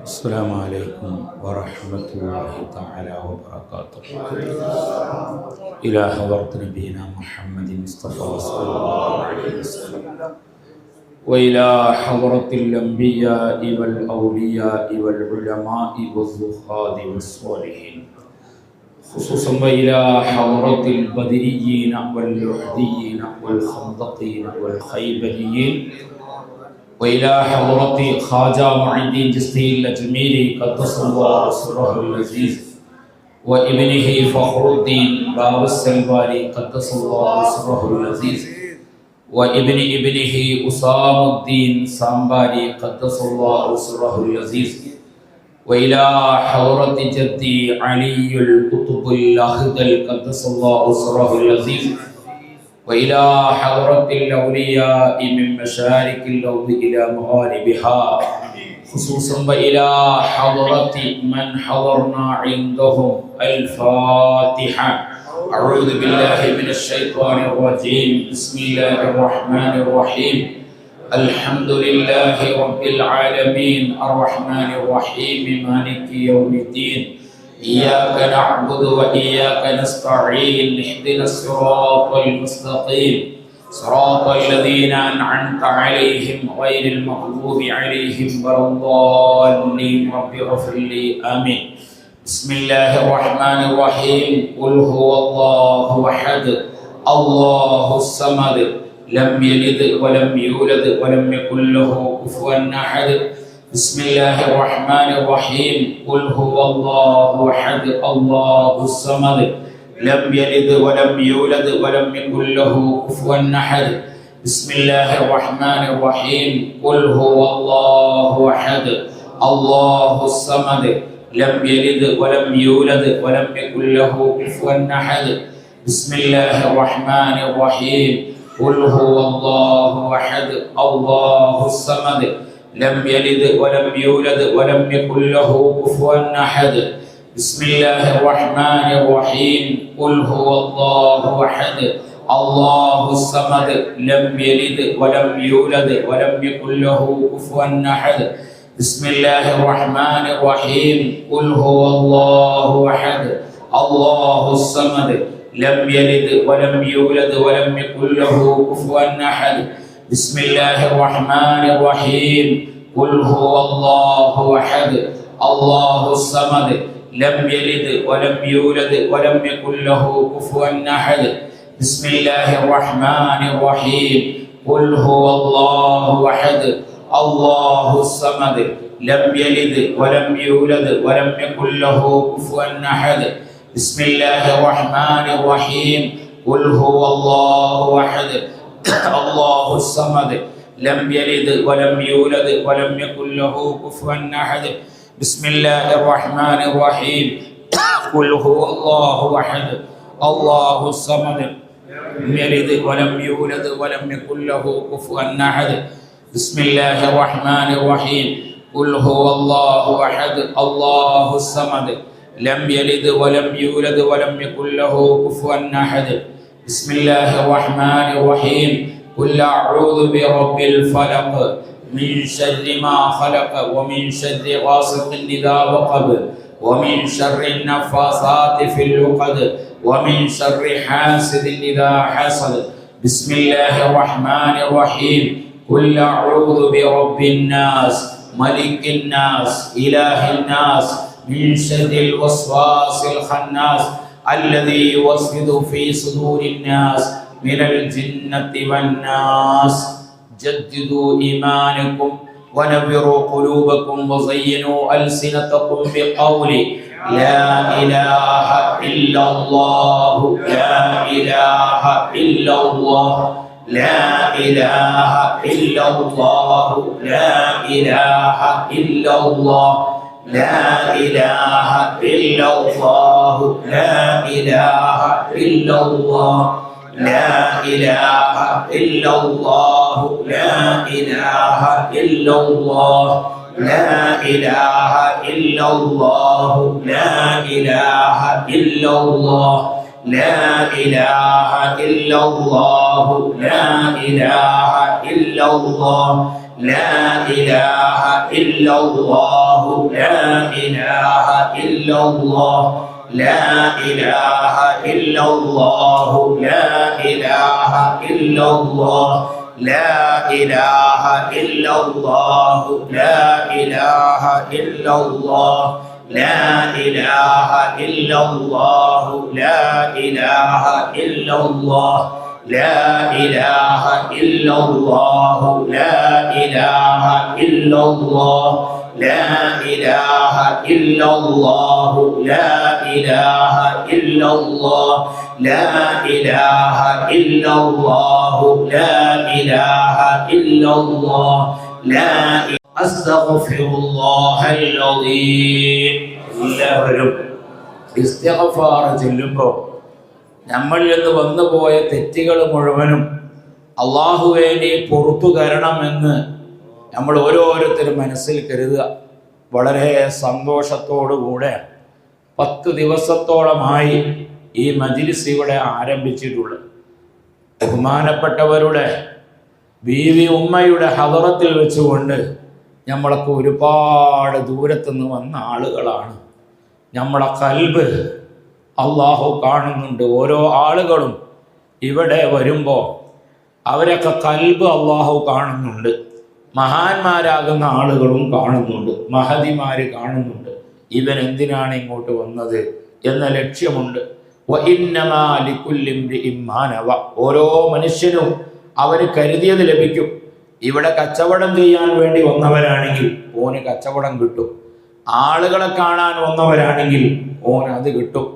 السلام عليكم ورحمة الله تعالى وبركاته. إلى حضرة نبينا محمد مصطفى صلى الله عليه وسلم وإلى حضرة الأنبياء والأولياء والعلماء والزهاد والصالحين، خصوصا وإلى حضرة البدريين واللحديين والخندقين والخيبريين، وإلى حضرة خواجة معين الدين الچشتی الأجمیری قدس الله سره العزيز وابنه فخر الدين باب السلواري قدس الله سره العزيز وابن ابنه أسام الدين سامباري قدس الله سره العزيز، وإلى حضرة جدي علي القطب الأخضر قدس الله سره العزيز، وإلى حضرة الأولياء من مشارق الأرض إلى مغاربها، خصوصا وإلى حضرة من حضرنا عندهم. الفاتحة. أعوذ بالله من الشيطان الرجيم. بسم الله الرحمن الرحيم. الحمد لله رب العالمين الرحمن الرحيم مالك يوم الدين، إياك نعبد وإياك نستعين، اهدنا الصراط المستقيم صراط الذين أنعمت عليهم غير المغضوب عليهم ولا الضالين. رب اغفر لي. آمين. بسم الله الرحمن الرحيم. قل هو الله أحد الله الصمد لم يلد ولم يولد ولم يكن له كفوا أحد. بسم الله الرحمن الرحيم. قل هو الله أحد الله الصمد لم يلد ولم يولد ولم يكن له كفوا أحد. بسم الله الرحمن الرحيم. قل هو الله أحد الله الصمد لم يلد ولم يولد ولم يكن له كفوا أحد. بسم الله الرحمن الرحيم. قل هو الله أحد الله الصمد لم يلد ولم يولد ولم يكن له كفوا أحد. بسم الله الرحمن الرحيم. قل هو الله أحد الله الصمد لم يلد ولم يولد ولم يكن له كفوا أحد. بسم الله الرحمن الرحيم. قل هو الله أحد الله الصمد لم يلد ولم يولد ولم يكن له كفوا أحد. بسم الله الرحمن الرحيم. قل هو الله أحد الله الصمد لم يلد ولم يولد ولم يكن له كفوا أحد. بسم الله الرحمن الرحيم. قل هو الله أحد الله الصمد لم يلد ولم يولد ولم يكن له كفوا أحد. بسم الله الرحمن الرحيم. قل هو الله أحد الله الصمد لم يلد ولم يولد ولم يكن له كفوا أحد. بسم الله الرحمن الرحيم. قل هو الله أحد الله الصمد لم يلد ولم يولد ولم يكن له كفوا أحد. بسم الله الرحمن الرحيم. قل هو الله أحد الله الصمد لم يلد ولم يولد ولم يكن له كفوا أحد. بسم الله الرحمن الرحيم. قل أعوذ برب الفلق من شر ما خلق ومن شر غاسق إذا وقب ومن شر النفاثات في العقد ومن شر حاسد إذا حسد. بسم الله الرحمن الرحيم. قل أعوذ برب الناس ملك الناس إله الناس من شر الوسواس الخناس الذي يوسوس في صدور الناس من الجنة والناس. جددوا إيمانكم ونبروا قلوبكم وزينوا ألسنتكم بقول لا إله إلا الله لا إله إلا الله لا إله إلا الله لا إله إلا الله لا إله إلا الله لا إله إلا الله لا إله إلا الله لا إله إلا الله لا إله إلا الله لا إله إلا الله لا إله إلا الله لا إله إلا الله لا إله إلا الله لا إله إلا الله لا إله إلا الله لا إله إلا الله لا إله إلا الله لا إله إلا الله لا إله إلا الله لا إله إلا الله لا إله إلا الله لا إله إلا الله لا إله إلا الله لا إله إلا الله لا إله إلا الله لا إله إلا الله لا أستغفر الله العظيم എല്ലാവരും ഇസ്തിഗ്ഫാർ ചൊല്ലുമ്പോൾ നമ്മളിൽ നിന്ന് വന്നുപോയ തെറ്റുകൾ മുഴുവനും അല്ലാഹുവേ നീ പുറത്തു തരണമെന്ന് നമ്മൾ ഓരോരുത്തരും മനസ്സിൽ കരുതുക. വളരെ സന്തോഷത്തോടുകൂടെ 10 ദിവസത്തോളമായി ഈ മജ്‌ലിസ് ഇവിടെ ആരംഭിച്ചിട്ടുള്ളത്. ബഹുമാനപ്പെട്ടവരുടെ ബീവി ഉമ്മയുടെ ഹദറത്തിൽ വെച്ചുകൊണ്ട് നമ്മളൊക്കെ ഒരുപാട് ദൂരത്തുനിന്ന് വന്ന ആളുകളാണ്. നമ്മളെ ഖൽബ് അള്ളാഹു കാണുന്നുണ്ട്. ഓരോ ആളുകളും ഇവിടെ വരുമ്പോൾ അവരൊക്കെ ഖൽബ് അള്ളാഹു കാണുന്നുണ്ട്. മഹാന്മാരാകുന്ന ആളുകളും കാണുന്നുണ്ട്, മഹദിമാർ കാണുന്നുണ്ട്. ഇവൻ എന്തിനാണ് ഇങ്ങോട്ട് വന്നത് എന്ന ലക്ഷ്യമുണ്ട്. ഓരോ മനുഷ്യനും അവന് കരുതിയത് ലഭിക്കും. ഇവിടെ കച്ചവടം ചെയ്യാൻ വേണ്ടി വന്നവരാണെങ്കിൽ ഓന് കച്ചവടം കിട്ടും. ആളുകളെ കാണാൻ വന്നവരാണെങ്കിൽ ഓന് അത് കിട്ടും.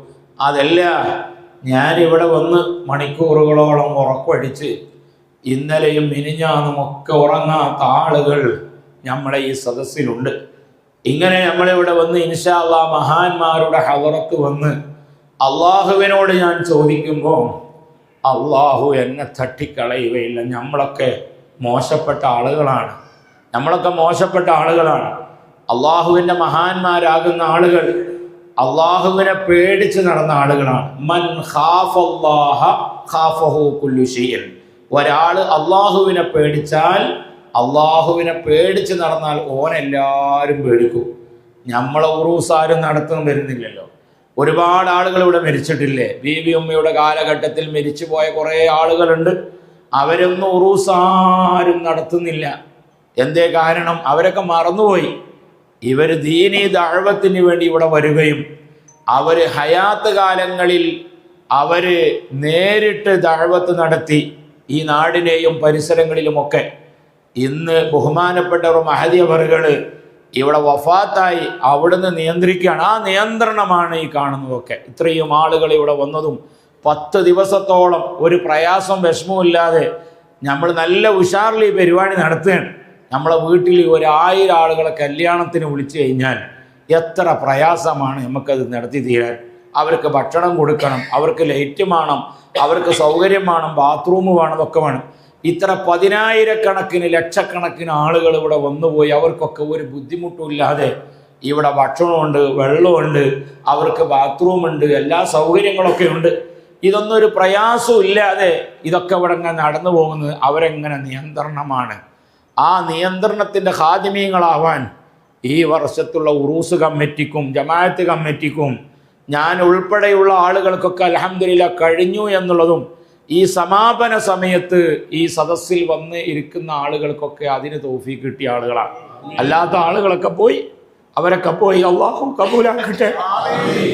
അതല്ല, ഞാനിവിടെ വന്ന് മണിക്കൂറുകളോളം ഉറക്കമടിച്ച് ഇന്നലെയും മിനിഞ്ഞാന്നും ഒക്കെ ഉറങ്ങാത്ത ആളുകൾ നമ്മളെ ഈ സദസ്സിലുണ്ട്. ഇങ്ങനെ നമ്മളിവിടെ വന്ന് ഇൻഷാ അല്ലാഹ് മഹാന്മാരുടെ ഹദറത്ത് വന്ന് അള്ളാഹുവിനോട് ഞാൻ ചോദിക്കുമ്പോൾ അള്ളാഹു എന്നെ തട്ടിക്കളയുകയില്ല. നമ്മളൊക്കെ മോശപ്പെട്ട ആളുകളാണ്, നമ്മളൊക്കെ മോശപ്പെട്ട ആളുകളാണ്. അള്ളാഹുവിൻ്റെ മഹാന്മാരാകുന്ന ആളുകൾ അള്ളാഹുവിനെ പേടിച്ച് നടന്ന ആളുകളാണ്. മൻ ഖാഫല്ലാഹ ഖാഫഹു കുല്ലു ശൈഇൻ. ഒരാൾ അള്ളാഹുവിനെ പേടിച്ചാൽ, അള്ളാഹുവിനെ പേടിച്ച് നടന്നാൽ ഓനെല്ലാവരും പേടിക്കും. നമ്മളെ ഉറൂസാരും നടത്തും വരുന്നില്ലല്ലോ. ഒരുപാട് ആളുകൾ ഇവിടെ മരിച്ചിട്ടില്ലേ? ബീവി ഉമ്മയുടെ കാലഘട്ടത്തിൽ മരിച്ചു പോയ കുറേ ആളുകളുണ്ട്. അവരൊന്നും ഉറൂസാരും നടത്തുന്നില്ല. എന്തേ കാരണം? അവരൊക്കെ മറന്നുപോയി. ഇവർ ദീനീ ദഅവത്തിന് വേണ്ടി ഇവിടെ വരികയും അവർ ഹയാത്ത് കാലങ്ങളിൽ അവർ നേരിട്ട് ദഅവത്ത് നടത്തി ഈ നാടിനെയും പരിസരങ്ങളിലുമൊക്കെ. ഇന്ന് ബഹുമാനപ്പെട്ടവർ മഹദി അവറുകൾ ഇവിടെ വഫാത്തായി, അവിടുന്ന് നിയന്ത്രിക്കുകയാണ്. ആ നിയന്ത്രണമാണ് ഈ കാണുന്നതൊക്കെ. ഇത്രയും ആളുകൾ ഇവിടെ വന്നതും 10 ദിവസത്തോളം ഒരു പ്രയാസം വിഷമമില്ലാതെ നമ്മൾ നല്ല ഉഷാറിൽ ഈ പരിപാടി നടത്തുകയാണ്. നമ്മളെ വീട്ടിൽ 1000 ആളുകളെ കല്യാണത്തിന് വിളിച്ചു കഴിഞ്ഞാൽ എത്ര പ്രയാസമാണ് നമുക്കത് നടത്തി തീരാൻ. അവർക്ക് ഭക്ഷണം കൊടുക്കണം, അവർക്ക് ലൈറ്റ് വേണം, അവർക്ക് സൗകര്യം വേണം, ബാത്റൂം വേണം, ഇതൊക്കെ വേണം. ഇത്ര 10,000-കണക്കിന് ലക്ഷക്കണക്കിന് ആളുകൾ ഇവിടെ വന്നുപോയി. അവർക്കൊക്കെ ഒരു ബുദ്ധിമുട്ടുമില്ലാതെ ഇവിടെ ഭക്ഷണമുണ്ട്, വെള്ളമുണ്ട്, അവർക്ക് ബാത്റൂമുണ്ട്, എല്ലാ സൗകര്യങ്ങളൊക്കെ ഉണ്ട്. ഇതൊന്നും ഒരു പ്രയാസവും ഇല്ലാതെ ഇതൊക്കെ ഇവിടെ ഇങ്ങനെ നടന്നു പോകുന്നത് അവരെങ്ങനെ നിയന്ത്രണമാണ്. ആ നിയന്ത്രണത്തിൻ്റെ ഖാദിമീങ്ങളാവാൻ ഈ വർഷത്തുള്ള ഉറൂസ് കമ്മിറ്റിക്കും ജമാഅത്ത് കമ്മിറ്റിക്കും ഞാൻ ഉൾപ്പെടെയുള്ള ആളുകൾക്കൊക്കെ അൽഹംദുലില്ലാഹ് കഴിഞ്ഞു എന്നുള്ളതും ഈ സമാപന സമയത്ത് ഈ സദസ്സിൽ വന്ന് ഇരിക്കുന്ന ആളുകൾക്കൊക്കെ അതിന് തൗഫീഖ് കിട്ടിയ ആളുകളാണ്. അല്ലാത്ത ആളുകളൊക്കെ പോയി, അവരൊക്കെ പോയി. അള്ളാഹു കബൂലാക്കട്ടെ,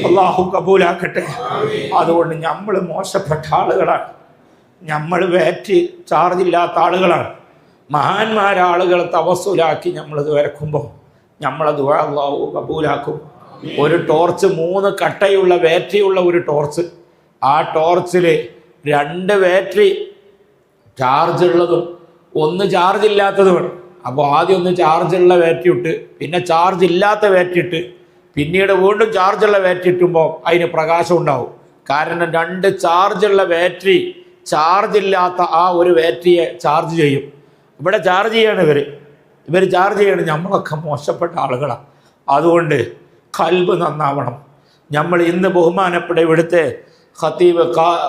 അള്ളാഹു കബൂലാക്കട്ടെ. അതുകൊണ്ട് നമ്മൾ മോശപ്പെട്ട ആളുകളാണ്, നമ്മൾ ബാറ്ററി ചാർജ് ഇല്ലാത്ത ആളുകളാണ്. മഹാന്മാരാളുകളെ തവസ്സുലാക്കി നമ്മളിത് വരക്കുമ്പോൾ നമ്മളെ ദുആ അള്ളാഹു കബൂലാക്കും. ഒരു ടോർച്ച് 3 കട്ടയുള്ള ബാറ്ററിയുള്ള ഒരു ടോർച്ച്, ആ ടോർച്ചിൽ 2 ബാറ്ററി ചാർജ് ഉള്ളതും 1 ചാർജ് ഇല്ലാത്തതുമാണ്. അപ്പോൾ ആദ്യം 1 ചാർജുള്ള ബാറ്ററി ഇട്ട്, പിന്നെ ചാർജ് ഇല്ലാത്ത ബാറ്ററി ഇട്ട്, പിന്നീട് വീണ്ടും ചാർജുള്ള ബാറ്ററി ഇട്ടുമ്പോൾ അതിന് പ്രകാശം ഉണ്ടാവും. കാരണം 2 ചാർജുള്ള ബാറ്ററി ചാർജ് ഇല്ലാത്ത ആ ഒരു ബാറ്ററിയെ ചാർജ് ചെയ്യും. ഇവിടെ ചാർജ് ചെയ്യാണ് ഇവർ ചാർജ് ചെയ്യണം. നമ്മളൊക്കെ മോശപ്പെട്ട ആളുകളാണ്. അതുകൊണ്ട് ഖൽബ് നന്നാവണം. നമ്മൾ ഇന്ന് ബഹുമാനപ്പെട്ട ഇവിടുത്തെ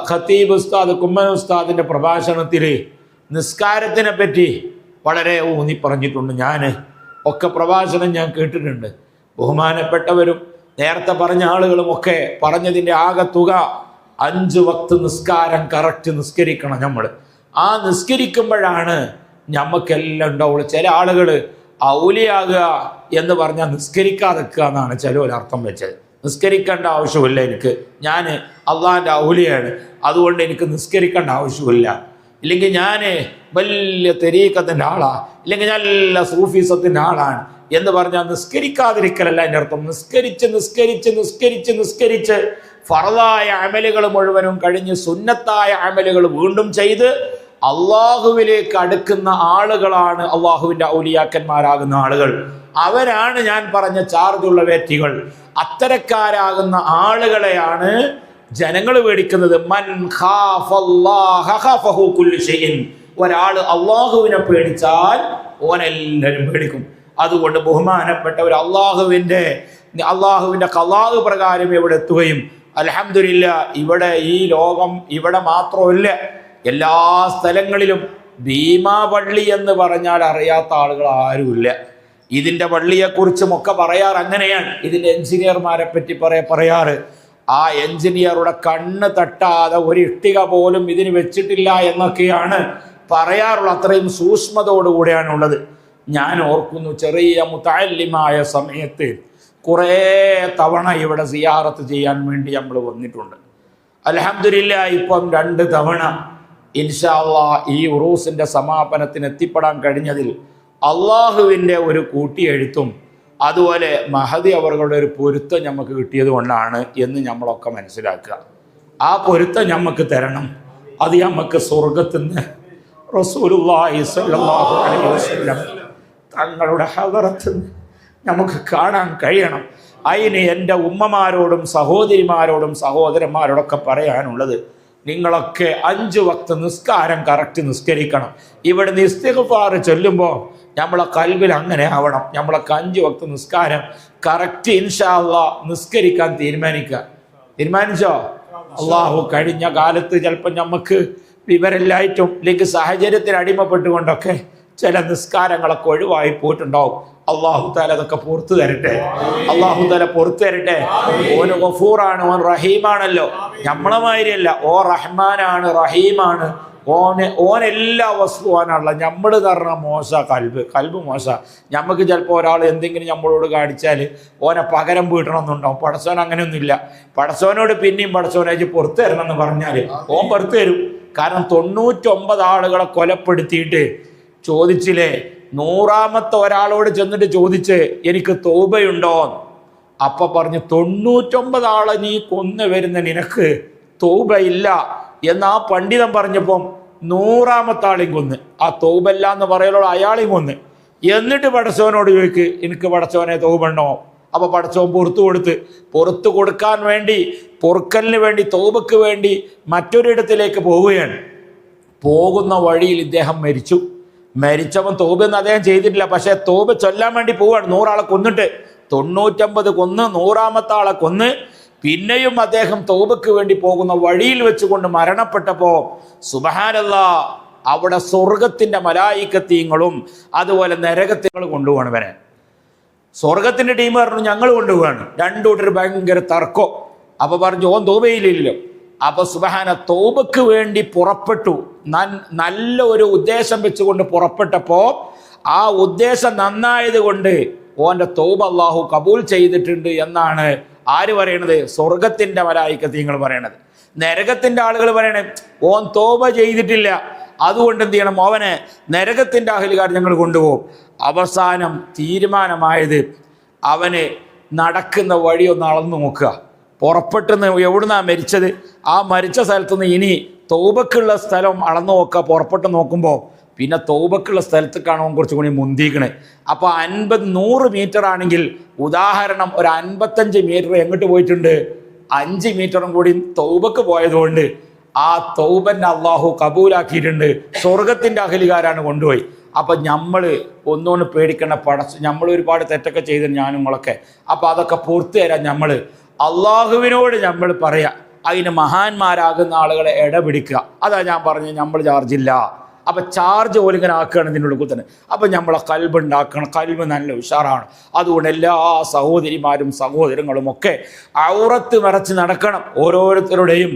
ഖത്തീബ് ഉസ്താദ് കുമ്മൻ ഉസ്താദിൻ്റെ പ്രഭാഷണത്തിൽ നിസ്കാരത്തിനെ പറ്റി വളരെ ഊന്നി പറഞ്ഞിട്ടുണ്ട്. ഞാൻ ഒക്കെ പ്രഭാഷണം ഞാൻ കേട്ടിട്ടുണ്ട്. ബഹുമാനപ്പെട്ടവരും നേരത്തെ പറഞ്ഞ ആളുകളും ഒക്കെ പറഞ്ഞതിൻ്റെ ആകെ തുക 5 വക്ത് നിസ്കാരം കറക്റ്റ് നിസ്കരിക്കണം നമ്മൾ. ആ നിസ്കരിക്കുമ്പോഴാണ് ഞമ്മക്കെല്ലാം ഉണ്ടാവുള്ളൂ. ചില ആളുകൾ ഔലിയാകുക എന്ന് പറഞ്ഞാൽ നിസ്കരിക്കാതെ നിൽക്കുക എന്നാണ് ചിലർ അർത്ഥം വെച്ചത്. നിസ്കരിക്കേണ്ട ആവശ്യമില്ല, എനിക്ക് ഞാൻ അള്ളാഹിൻ്റെ ഔലിയാണ്, അതുകൊണ്ട് എനിക്ക് നിസ്കരിക്കേണ്ട ആവശ്യമില്ല. ഇല്ലെങ്കിൽ ഞാൻ വലിയ തെരീക്കത്തിൻ്റെ ആളാണ്, ഇല്ലെങ്കിൽ നല്ല സൂഫീസത്തിൻ്റെ ആളാണ് എന്ന് പറഞ്ഞാൽ നിസ്കരിക്കാതിരിക്കലല്ല എൻ്റെ അർത്ഥം. നിസ്കരിച്ച് നിസ്കരിച്ച് നിസ്കരിച്ച് നിസ്കരിച്ച് ഫർളായ അമലുകൾ മുഴുവനും കഴിഞ്ഞ് സുന്നത്തായ അമലുകൾ വീണ്ടും ചെയ്ത് അള്ളാഹുവിലേക്ക് അടുക്കുന്ന ആളുകളാണ് അള്ളാഹുവിൻ്റെ ഔലിയാക്കന്മാരാകുന്ന ആളുകൾ. അവരാണ് ഞാൻ പറഞ്ഞ ചാർജുള്ള വ്യക്തികൾ. അത്തരക്കാരാകുന്ന ആളുകളെയാണ് ജനങ്ങൾ പേടിക്കുന്നത്. മൻ ഖാഫല്ലാഹ ഖാഫഹു കുല്ലു ഷൈഇൻ. ഒരാൾ അള്ളാഹുവിനെ പേടിച്ചാൽ ഓനെല്ലാവരും പേടിക്കും. അതുകൊണ്ട് ബഹുമാനപ്പെട്ടവർ അള്ളാഹുവിൻ്റെ ഖളാ പ്രകാരം ഇവിടെ എത്തുകയും അൽഹംദുലില്ലാ ഇവിടെ ഈ ലോകം ഇവിടെ മാത്രമല്ല എല്ലാ സ്ഥലങ്ങളിലും ഭീമാ പള്ളി എന്ന് പറഞ്ഞാൽ അറിയാത്ത ആളുകൾ ആരുമില്ല. ഇതിൻ്റെ പള്ളിയെക്കുറിച്ചും ഒക്കെ പറയാറ് അങ്ങനെയാണ്. ഇതിൻ്റെ എഞ്ചിനീയർമാരെ പറ്റി പറയാറ് ആ എഞ്ചിനീയറുടെ കണ്ണ് തട്ടാതെ ഒരു ഇഷ്ടിക പോലും ഇതിന് വെച്ചിട്ടില്ല എന്നൊക്കെയാണ് പറയാറുള്ളത്. അത്രയും സൂക്ഷ്മതയോടുകൂടെയാണുള്ളത്. ഞാൻ ഓർക്കുന്നു, ചെറിയ മുതഅല്ലിമായ സമയത്ത് കുറേ തവണ ഇവിടെ സിയാറത്ത് ചെയ്യാൻ വേണ്ടി നമ്മൾ വന്നിട്ടുണ്ട്. അൽഹംദുലില്ലാ ഇപ്പം 2 തവണ ഇൻഷാ അല്ലാഹ് ഈ ഉറൂസിൻ്റെ സമാപനത്തിന് എത്തിപ്പെടാൻ കഴിഞ്ഞതിൽ അള്ളാഹുവിൻ്റെ ഒരു കൂട്ടിയെഴുത്തും അതുപോലെ മഹദി അവരുടെ ഒരു പൊരുത്തം നമുക്ക് കിട്ടിയത് കൊണ്ടാണ് എന്ന് നമ്മളൊക്കെ മനസ്സിലാക്കുക. ആ പൊരുത്തം നമുക്ക് തരണം. അത് നമുക്ക് സ്വർഗത്തിൽ നിന്ന് റസൂലുള്ളാഹി സ്വല്ലല്ലാഹു അലൈഹി വസല്ലം തങ്ങളുടെ ഹദറത്തിൽ നിന്ന് നമുക്ക് കാണാൻ കഴിയണം. അതിന് എൻ്റെ ഉമ്മമാരോടും സഹോദരിമാരോടും സഹോദരന്മാരോടൊക്കെ പറയാനുള്ളത്, നിങ്ങളൊക്കെ 5 വക്ത് നിസ്കാരം കറക്റ്റ് നിസ്കരിക്കണം. ഇവിടുന്ന് ഇസ്തിഗ്ഫാർ ചൊല്ലുമ്പോൾ നമ്മളെ കൽബിൽ അങ്ങനെ ആവണം. നമ്മളൊക്കെ 5 വക്ത് നിസ്കാരം കറക്റ്റ് ഇൻഷാ അല്ലാഹ് നിസ്കരിക്കാൻ തീരുമാനിച്ചോ? അള്ളാഹു കഴിഞ്ഞ കാലത്ത് ചിലപ്പോൾ നമുക്ക് വിവരമില്ലായിട്ടും ഇല്ലെങ്കിൽ സാഹചര്യത്തിന് അടിമപ്പെട്ടുകൊണ്ടൊക്കെ ചില നിസ്കാരങ്ങളൊക്കെ ഒഴിവായി പോയിട്ടുണ്ടാവും. അള്ളാഹു താല അതൊക്കെ പുറത്തു തരട്ടെ. അള്ളാഹു താല പുറത്തു തരട്ടെ. ഓന് ഗഫൂറാണ്, ഓൻ റഹീമാണല്ലോ. നമ്മളെ മാതിരിയല്ല, ഓ റഹ്മാനാണ്, റഹീമാണ്. ഓനെല്ലാ വസ്തുവാനുള്ള. നമ്മൾ തരണ മോശ കൽബ് മോശ. നമുക്ക് ചിലപ്പോൾ ഒരാൾ എന്തെങ്കിലും നമ്മളോട് കാണിച്ചാൽ ഓനെ പകരം വീട്ടണമെന്നുണ്ടാവും. പടച്ചോൻ അങ്ങനെയൊന്നുമില്ല. പടച്ചോനോട് പിന്നെയും പടച്ചോനേച്ച് പുറത്തു തരണം എന്ന് പറഞ്ഞാൽ ഓൻ പുറത്തു തരും. കാരണം 99 ആളുകളെ കൊലപ്പെടുത്തിയിട്ട് ചോദിച്ചില്ലേ, 100ാമത്തെ ഒരാളോട് ചെന്നിട്ട് ചോദിച്ച് എനിക്ക് തൗബയുണ്ടോ? അപ്പൊ പറഞ്ഞു 99 ആളെ നീ കൊന്നു വരുന്ന നിനക്ക് തൗബയില്ല എന്ന് ആ പണ്ഡിതൻ പറഞ്ഞപ്പം 100ാമത്തെ ആളെയും കൊന്ന്. ആ തൗബല്ല എന്ന് പറയലോട് അയാളെയും കൊന്ന്. എന്നിട്ട് പടച്ചവനോട് ചോദിക്ക് എനിക്ക് പടച്ചവനെ തൗബുണ്ടോ? അപ്പൊ പടച്ചവൻ പുറത്തു കൊടുക്കാൻ വേണ്ടി, പൊറുക്കലിന് വേണ്ടി, തൗബക്ക് വേണ്ടി മറ്റൊരിടത്തിലേക്ക് പോവുകയാണ്. പോകുന്ന വഴിയിൽ ഇദ്ദേഹം മരിച്ചവൻ തൗബയൊന്നും അദ്ദേഹം ചെയ്തിട്ടില്ല. പക്ഷെ തൗബ ചൊല്ലാൻ വേണ്ടി പോവാണ്. 100 ആളെ കൊന്നിട്ട് 99 കൊന്ന് 100ാമത്തെ ആളെ കൊന്ന് പിന്നെയും അദ്ദേഹം തൗബക്ക് വേണ്ടി പോകുന്ന വഴിയിൽ വെച്ചുകൊണ്ട് മരണപ്പെട്ടപ്പോൾ സുബ്ഹാനല്ലാഹ് അവിടെ സ്വർഗത്തിന്റെ മലായികത്തീങ്ങളും അതുപോലെ നരകത്തീങ്ങളും കൊണ്ടുപോകണം വരെ. സ്വർഗത്തിന്റെ ടീം പറഞ്ഞു ഞങ്ങൾ കൊണ്ടുപോവാണ്. 2 കൂട്ടർ ഭയങ്കര തർക്കം. അപ്പൊ പറഞ്ഞു ഓൻ തൗബയില്ലല്ലോ. അപ്പൊ സുബ്ഹാന തൗബക്ക് വേണ്ടി പുറപ്പെട്ടു. നല്ല ഒരു ഉദ്ദേശം വെച്ചുകൊണ്ട് പുറപ്പെട്ടപ്പോ ആ ഉദ്ദേശം നന്നായത് കൊണ്ട് ഓന്റെ തൗബ അല്ലാഹു കബൂൽ ചെയ്തിട്ടുണ്ട് എന്നാണ് ആര് പറയണത്? സ്വർഗത്തിന്റെ മലായികത്തീങ്ങൾ പറയണത്. നരകത്തിന്റെ ആളുകൾ പറയണേ ഓൻ തൗബ ചെയ്തിട്ടില്ല, അതുകൊണ്ട് എന്ത് ചെയ്യണം, അവനെ നരകത്തിന്റെ അഹലുകാർ ഞങ്ങൾ കൊണ്ടുപോകും. അവസാനം തീരുമാനമായത് അവന് നടക്കുന്ന വഴി ഒന്ന് അളന്നു നോക്കുക. പുറപ്പെട്ടെന്ന് എവിടുന്നാ മരിച്ചത്, ആ മരിച്ച സ്ഥലത്തുനിന്ന് ഇനി തൗബക്കുള്ള സ്ഥലം അളന്നു നോക്കുക. പുറപ്പെട്ട് നോക്കുമ്പോൾ പിന്നെ തൗബക്കുള്ള സ്ഥലത്ത് കാണുമ്പോൾ കുറച്ചും കൂടി മുന്തിക്കണേ. അപ്പോൾ 50-100 മീറ്റർ ആണെങ്കിൽ ഉദാഹരണം ഒരു 55 മീറ്റർ എങ്ങോട്ട് പോയിട്ടുണ്ട്, 5 മീറ്ററും കൂടി തൗബക്ക് പോയതുകൊണ്ട് ആ തൗബന്റെ അള്ളാഹു കബൂലാക്കിയിട്ടുണ്ട്. സ്വർഗത്തിന്റെ അഹലുകാരാണ് കൊണ്ടുപോയി. അപ്പം നമ്മൾ ഒന്നുകൊണ്ട് പേടിക്കേണ്ട. നമ്മൾ ഒരുപാട് തെറ്റൊക്കെ ചെയ്ത് ഞാനുങ്ങളൊക്കെ. അപ്പം അതൊക്കെ പൂർത്തി തരാൻ നമ്മൾ അള്ളാഹുവിനോട് നമ്മൾ പറയാം. അതിന് മഹാന്മാരാകുന്ന ആളുകളെ ഇടപിടിക്കുക. അതാ ഞാൻ പറഞ്ഞു, നമ്മൾ ചാർജില്ല. അപ്പം ചാർജ് പോലെ ഇങ്ങനെ ആക്കുകയാണ് ഇതിൻ്റെ ഉള്ളിൽ തന്നെ. അപ്പം നമ്മളെ കൽബ് ഉണ്ടാക്കണം, കൽബ് നല്ല ഉഷാറാണ്. അതുകൊണ്ട് എല്ലാ സഹോദരിമാരും സഹോദരങ്ങളും ഒക്കെ ഔറത്ത് മറച്ച് നടക്കണം. ഓരോരുത്തരുടെയും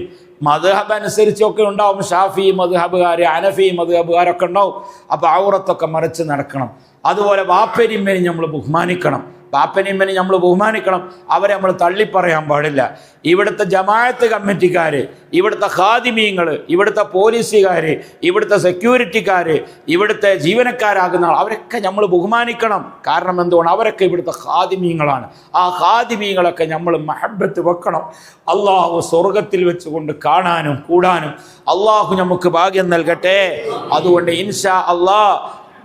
മദ്ഹബ് അനുസരിച്ചൊക്കെ ഉണ്ടാവും. ഷാഫി മദ്ഹബുകാർ, അനഫി മദ്ഹബുകാരൊക്കെ ഉണ്ടാവും. അപ്പോൾ ഔറത്തൊക്കെ മറച്ച് നടക്കണം. അതുപോലെ വാപ്പരിമ്മേനെ നമ്മൾ ബഹുമാനിക്കണം. ബാപ്പനിമ്മനെ നമ്മൾ ബഹുമാനിക്കണം. അവരെ നമ്മൾ തള്ളിപ്പറയാൻ പാടില്ല. ഇവിടുത്തെ ജമാഅത്ത് കമ്മിറ്റിക്കാർ, ഇവിടുത്തെ ഖാദിമീങ്ങൾ, ഇവിടുത്തെ പോലീസുകാർ, ഇവിടുത്തെ സെക്യൂരിറ്റിക്കാർ, ഇവിടുത്തെ ജീവനക്കാരാകുന്ന അവരൊക്കെ നമ്മൾ ബഹുമാനിക്കണം. കാരണം എന്തുകൊണ്ട്? അവരൊക്കെ ഇവിടുത്തെ ഖാദിമീങ്ങളാണ്. ആ ഖാദിമീങ്ങളൊക്കെ നമ്മൾ മഹബത്ത് വെക്കണം. അള്ളാഹു സ്വർഗത്തിൽ വെച്ചുകൊണ്ട് കാണാനും കൂടാനും അള്ളാഹു നമുക്ക് ഭാഗ്യം നൽകട്ടെ. അതുകൊണ്ട് ഇൻഷാ അള്ളാഹ്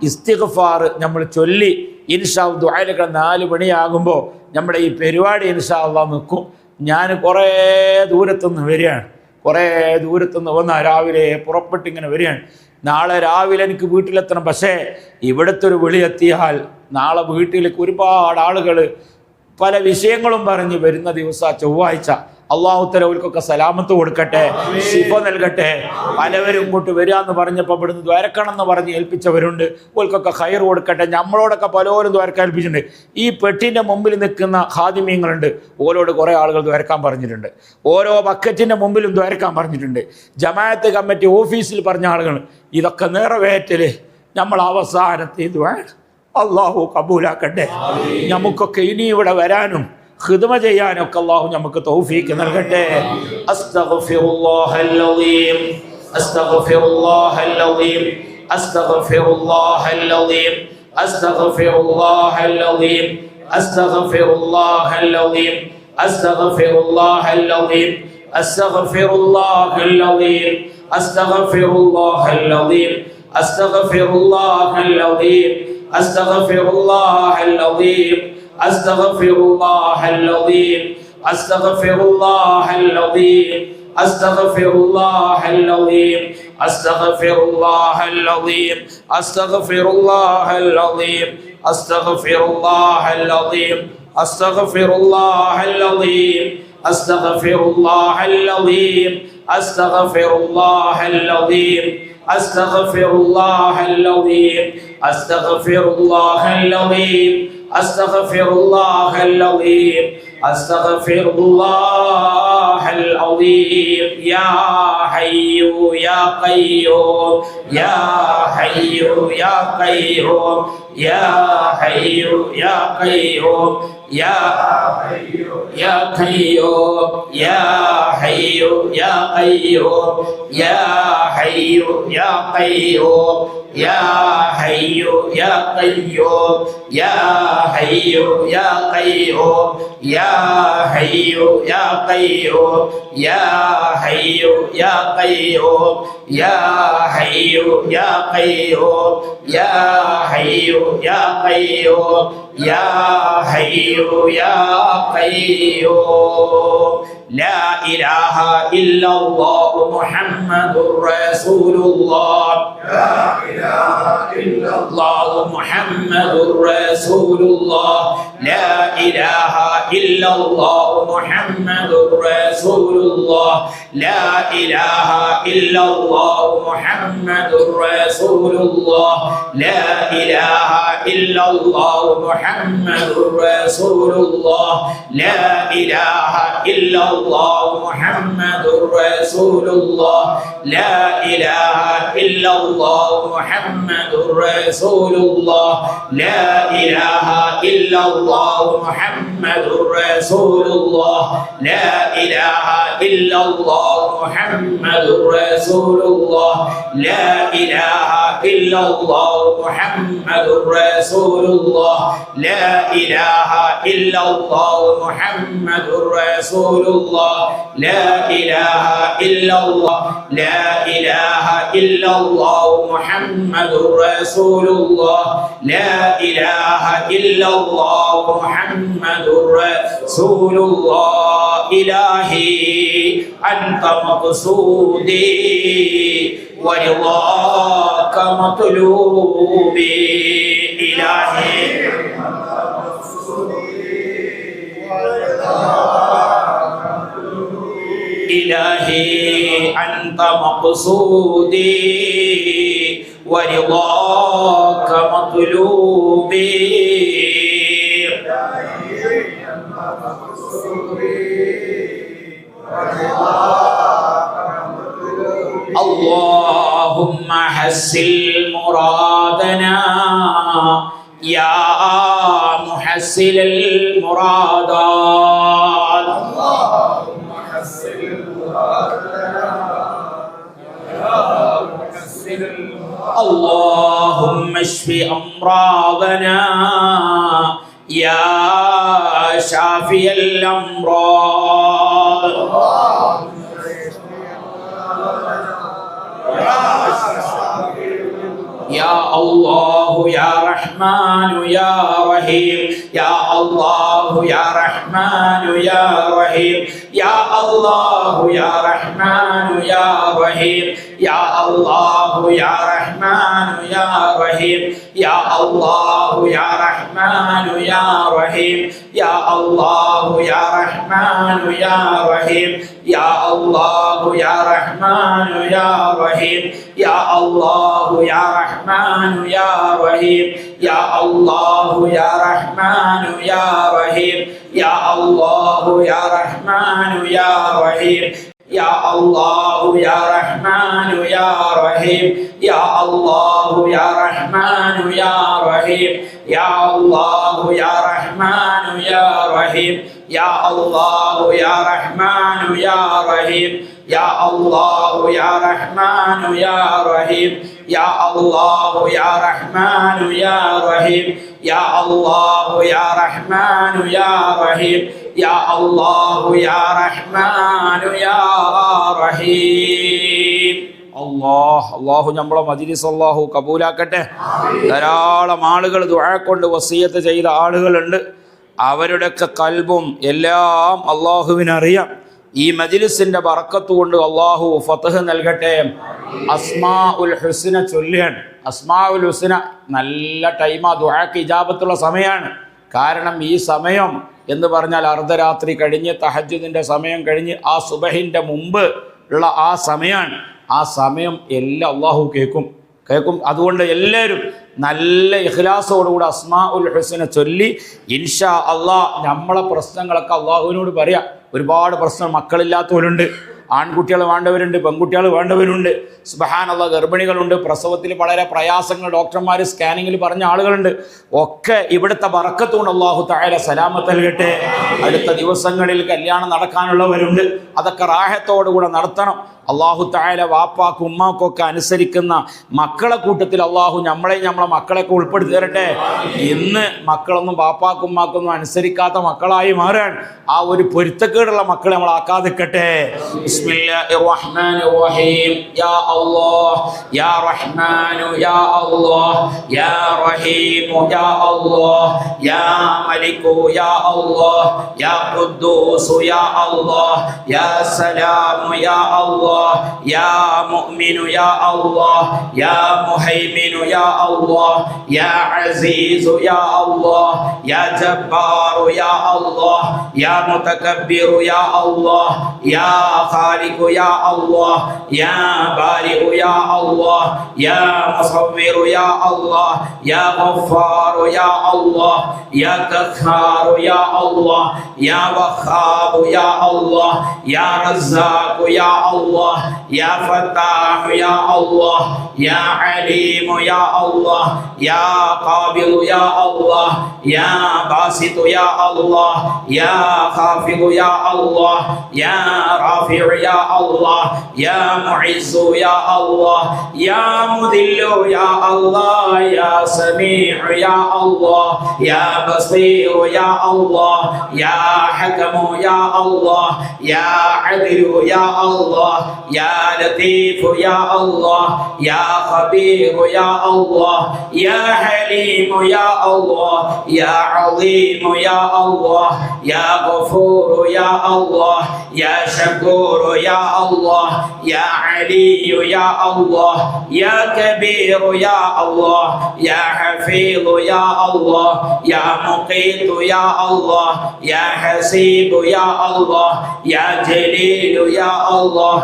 ഇസ്തിഗ്ഫാർ നമ്മൾ ചൊല്ലി ഇൻഷാ ദുആയിലൊക്കെ 4 മണിയാകുമ്പോൾ നമ്മുടെ ഈ പരിപാടി ഇൻഷാ അള്ളാഹ് നിൽക്കും. ഞാൻ കുറേ ദൂരത്തുനിന്ന് വരികയാണ്. കുറേ ദൂരത്തുനിന്ന് വന്നാൽ രാവിലെ പുറപ്പെട്ടിങ്ങനെ വരികയാണ്. നാളെ രാവിലെ എനിക്ക് വീട്ടിലെത്തണം. പക്ഷേ ഇവിടുത്തെ ഒരു വിളി എത്തിയാൽ നാളെ വീട്ടിലേക്ക് ഒരുപാട് ആളുകൾ പല വിഷയങ്ങളും പറഞ്ഞ് വരുന്ന ദിവസം ചൊവ്വാഴ്ച. അള്ളാഹു തആല ഓൽക്കൊക്കെ സലാമത്ത് കൊടുക്കട്ടെ, ശിഫ നൽകട്ടെ. പലവരും ഇങ്ങോട്ട് വരിക എന്ന് പറഞ്ഞപ്പോൾ ഇവിടുന്ന് ദ്വാരക്കണം എന്ന് പറഞ്ഞ് ഏൽപ്പിച്ചവരുണ്ട്. ഓൽക്കൊക്കെ ഖൈർ കൊടുക്കട്ടെ. നമ്മളോടൊക്കെ പലരും ദ്വാരക്കാൻ ഏൽപ്പിച്ചിട്ടുണ്ട്. ഈ പെട്ടിൻ്റെ മുമ്പിൽ നിൽക്കുന്ന ഖാദിമീങ്ങളുണ്ട്, ഓരോട് കുറേ ആളുകൾ ദ്വാരക്കാൻ പറഞ്ഞിട്ടുണ്ട്. ഓരോ ബക്കറ്റിൻ്റെ മുമ്പിലും ദ്വാരക്കാൻ പറഞ്ഞിട്ടുണ്ട്. ജമാഅത്ത് കമ്മിറ്റി ഓഫീസിൽ പറഞ്ഞ ആളുകൾ ഇതൊക്കെ നിറവേറ്റല് നമ്മൾ അവസാനത്തെ ദ്വാ അള്ളാഹു കബൂലാക്കട്ടെ. നമുക്കൊക്കെ ഇനി ഇവിടെ വരാനും ഖിദ്മ ചെയ്യാനൊക്കെ അല്ലാഹു നമുക്ക് തൗഫീഖ് നൽകട്ടെ. അസ്തഗ്ഫിറുല്ലാഹൽ അലീം, അസ്തഗ്ഫിറുല്ലാഹൽ അലീം, അസ്തഗ്ഫിറുല്ലാഹൽ അലീം, അസ്തഗ്ഫിറുല്ലാഹൽ അലീം, അസ്തഗ്ഫിറുല്ലാഹൽ അലീം, അസ്തഗ്ഫിറുല്ലാഹൽ അലീം, അസ്തഗ്ഫിറുല്ലാഹൽ അലീം, അസ്തഗ്ഫിറുല്ലാഹൽ അലീം, അസ്തഗ്ഫിറുല്ലാഹൽ അലീം, അസ്തഗ്ഫിറുല്ലാഹൽ അലീം, أستغفر الله العظيم، أستغفر الله العظيم، أستغفر الله العظيم، أستغفر الله العظيم، أستغفر الله العظيم، أستغفر الله العظيم، أستغفر الله العظيم، أستغفر الله العظيم، أستغفر الله العظيم، أستغفر الله العظيم، أستغفر الله العظيم، أستغفر الله العظيم، أستغفر الله العظيم. يا حي يا قيوم، يا حي يا قيوم، يا حي يا قيوم، يا حي يا قيوم، يا حي يا قيوم، يا حي يا قيوم، يا حي يا قيوم، يا حي يا قيوم، يا حي يا قيوم، يا حي يا قيوم، يا حي يا قيوم، يا حي يا قيوم، يا حي يا قيوم. لا إله إلا الله محمد رسول الله، لا إله إلا الله محمد رسول الله، لا إله إلا الله محمد رسول الله، لا إله إلا الله محمد رسول الله، لا إله إلا الله محمد رسول الله، لا إله إلا الله محمد رسول الله، لا إله إلا الله محمد رسول الله، لا إله إلا الله محمد رسول الله، لا إله إلا الله محمد رسول الله، لا إله إلا الله محمد رسول الله، لا إله إلا الله محمد رسول الله، لا إله إلا الله، لا إله إلا الله محمد رسول الله، لا إله إلا الله محمد رسول الله. إلهي أنت مقصودي ورضاك مطلوبي، إلهي إلهي أنت مقصودي ورضاك مطلوبي. اللهم حسن مرادنا يا محسن المرادات. اللهم حسن مرادنا يا محسن المرادات. اللهم اشف أمراضنا يا شافي الأمراض. يا الله يا رحمن يا رحيم، يا الله يا رحمن يا رحيم، يا الله يا رحمن يا رحيم، يا الله يا رحمن يا رحيم، يا الله يا رحمن يا رحيم، يا الله يا رحمن يا رحيم، يا الله يا رحمن يا رحيم، يا الله يا رحمن يا رحيم، يا الله يا رحمن يا رحيم، يا الله يا رحمن يا رحيم، يا الله يا رحمن يا رحيم، يا الله يا رحمن يا رحيم، يا الله يا رحمن يا رحيم، يا الله يا رحمن يا رحيم، يا الله يا رحمن يا رحيم، يا الله يا رحمن يا رحيم، يا الله يا رحمن يا رحيم، يا الله يا رحمن يا رحيم. അള്ളാഹു നമ്മളെ മജ്‌ലിസ് അള്ളാഹു കബൂലാക്കട്ടെ. ധാരാളം ആളുകൾ ദുആ കൊണ്ട് വസിയത്ത് ചെയ്ത ആളുകളുണ്ട്. അവരുടെയൊക്കെ കൽബും എല്ലാം അള്ളാഹുവിനറിയാം. ഈ മജ്‌ലിസിന്റെ ബറക്കത്ത് കൊണ്ട് അള്ളാഹു ഫത്ഹ് നൽകട്ടെ. അസ്മാഉൽ ഹുസ്ന ചൊല്ലുകയാണ്. അസ്മാഉൽ ഹുസ്ന നല്ല ടൈമാ, ദുആക്ക് ഇജാബത്തുള്ള സമയമാണ്. കാരണം ഈ സമയം എന്ന് പറഞ്ഞാൽ അർദ്ധരാത്രി കഴിഞ്ഞ് തഹജ്ജുദിന്റെ സമയം കഴിഞ്ഞ് ആ സുബഹിന്റെ മുമ്പ് ഉള്ള ആ സമയമാണ്. ആ സമയം എല്ലാം അള്ളാഹു കേൾക്കും. അതുകൊണ്ട് എല്ലാവരും നല്ല ഇഖ്ലാസോടുകൂടി അസ്മാഉൽ ഹുസ്ന ചൊല്ലി ഇൻഷാ അള്ളാഹ് നമ്മളെ പ്രശ്നങ്ങളൊക്കെ അള്ളാഹുവിനോട് പറയാം. ഒരുപാട് പ്രശ്നം, മക്കളില്ലാത്തവരുണ്ട്, ആൺകുട്ടികൾ വേണ്ടവരുണ്ട്, പെൺകുട്ടികൾ വേണ്ടവരുണ്ട്, സുബ്ഹാനല്ലാഹ് ഗർഭിണികളുണ്ട്, പ്രസവത്തിൽ വളരെ പ്രയാസങ്ങൾ ഡോക്ടർമാർ സ്കാനിങ്ങിൽ പറഞ്ഞ ആളുകളുണ്ട്. ഒക്കെ ഇവിടുത്തെ ബറക്കത്ത് കൊണ്ട് അല്ലാഹു തആല സലാമത്ത് നൽകട്ടെ. അടുത്ത ദിവസങ്ങളിൽ കല്യാണം നടക്കാനുള്ളവരുണ്ട്, അതൊക്കെ റാഹത്തോടുകൂടെ നടത്തണം. അല്ലാഹു തആല വാപ്പാക്കും ഉമ്മാക്കും ഒക്കെ അനുസരിക്കുന്ന മക്കളെ കൂട്ടത്തിൽ അല്ലാഹു നമ്മളെ മക്കളെയൊക്കെ ഉൾപ്പെടുത്തി തരട്ടെ. ഇന്ന് മക്കളൊന്നും വാപ്പാക്കും ഉമ്മാക്കൊന്നും അനുസരിക്കാത്ത മക്കളായി മാറാൻ ആ ഒരു പൊരുത്തക്കേടുള്ള മക്കളെ നമ്മൾ ആക്കാതിരിക്കട്ടെ. ബിസ്മില്ലാഹിർ റഹ്മാനിർ റഹീം. യാ അല്ലാഹ് യാ റഹ്മാനു യാ അല്ലാഹ് യാ റഹീമു യാ അല്ലാഹ് യാ മലികു യാ അല്ലാഹ് യാ ഖുദ്ദൂസു യാ അല്ലാഹ് യാ സലാമു യാ അല്ലാഹ് യാ മുഅ്മിനു യാ അല്ലാഹ് യാ മുഹൈമിനു യാ അല്ലാഹ് യാ അസീസു യാ അല്ലാഹ് യാ ജബ്ബാറു യാ അല്ലാഹ് യാ മുതകബ്ബിറു യാ അല്ലാഹ് യാ ഖാലിഖു യാ അല്ലാഹ് യാ ബാരിഉ യാ അല്ലാഹ് യാ മുസവ്വിറു യാ അല്ലാഹ് യാ ഗഫ്ഫാറു യാ അല്ലാഹ് യാ ഖഹാറു യാ അല്ലാഹ് യാ വഖാബു യാ അല്ലാഹ് യാ റസ്സാഖു യാ അല്ലാഹ് യാ ഫത്താഹു യാ അല്ലാഹ് യാ അലീമു യാ അല്ലാഹ് യാ ഖാബിദു യാ അല്ലാഹ് യാ ബാസിതു യാ അല്ലാഹ് യാ ഖാഫിദു യാ അല്ലാഹ് യാ റാഫിഉ യാ അല്ലാഹ് യാ മുഇസ്സു യാ അല്ലാഹ് യാ മുദില്ലു യാ അല്ലാഹ് യാ സമീഉ യാ അല്ലാഹ് യാ ബസീറു യാ അല്ലാഹ് യാ ഹകമു യാ അല്ലാഹ് യാ അദ്ലു യാ അല്ലാഹ് യാ ലതീഫു യാ അല്ലാഹ് യാ ഖബീറു യാ അല്ലാഹ് യാ ഹലീമു യാ അല്ലാഹ് യാ അളീമു യാ അല്ലാഹ് യാ ഗഫൂറു യാ അല്ലാഹ് യാ ശകൂറു യാ അല്ലാഹ് യാ അലിയു യാ അല്ലാഹ് യാ കബീറു യാ അല്ലാഹ് യാ ഹഫീളു യാ അല്ലാഹ് യാ മുഖീതു യാ അല്ലാഹ് യാ ഹസീബു യാ അല്ലാഹ് യാ ജലീലു യാ അല്ലാഹ്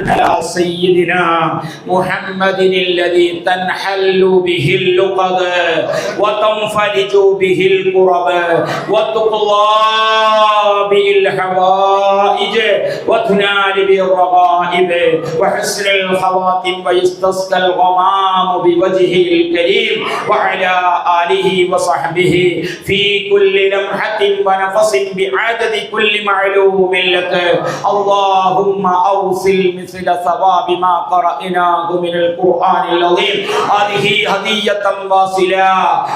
على سيدنا محمد الذي تنحل به اللقد وتنفرج به الكرب وتقضى به الحوائج وتنال به الرغائب وحسن الخواتم ويستسقى الغمام بوجهه الكريم وعلى آله وصحبه في كل لمحة ونفس بعدد كل معلوم لك. اللهم أوصل مثل ثواب ما قرأناه من القرآن العظيم. هذه هدية واصلة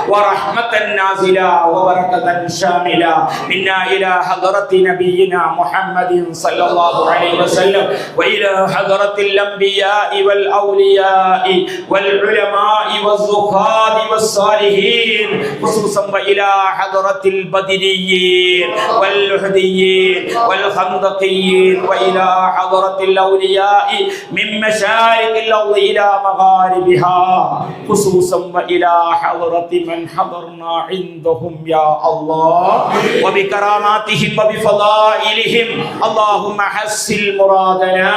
ورحمة نازلة وبركة شاملة منا إلى حضرة نبينا محمد صلى الله عليه وسلم وإلى حضرة الأنبياء والأولياء والعلماء والزهاد والصالحين خصوصا وإلى حضرة البدريين والأحديين والخندقيين وإلى حضرة الأولياء من مشارق الأرض إلى مغاربها خصوصا وإلى حضرة من حضرنا عندهم يا الله وبكراماتهم وبفضائلهم. اللهم حسن مرادنا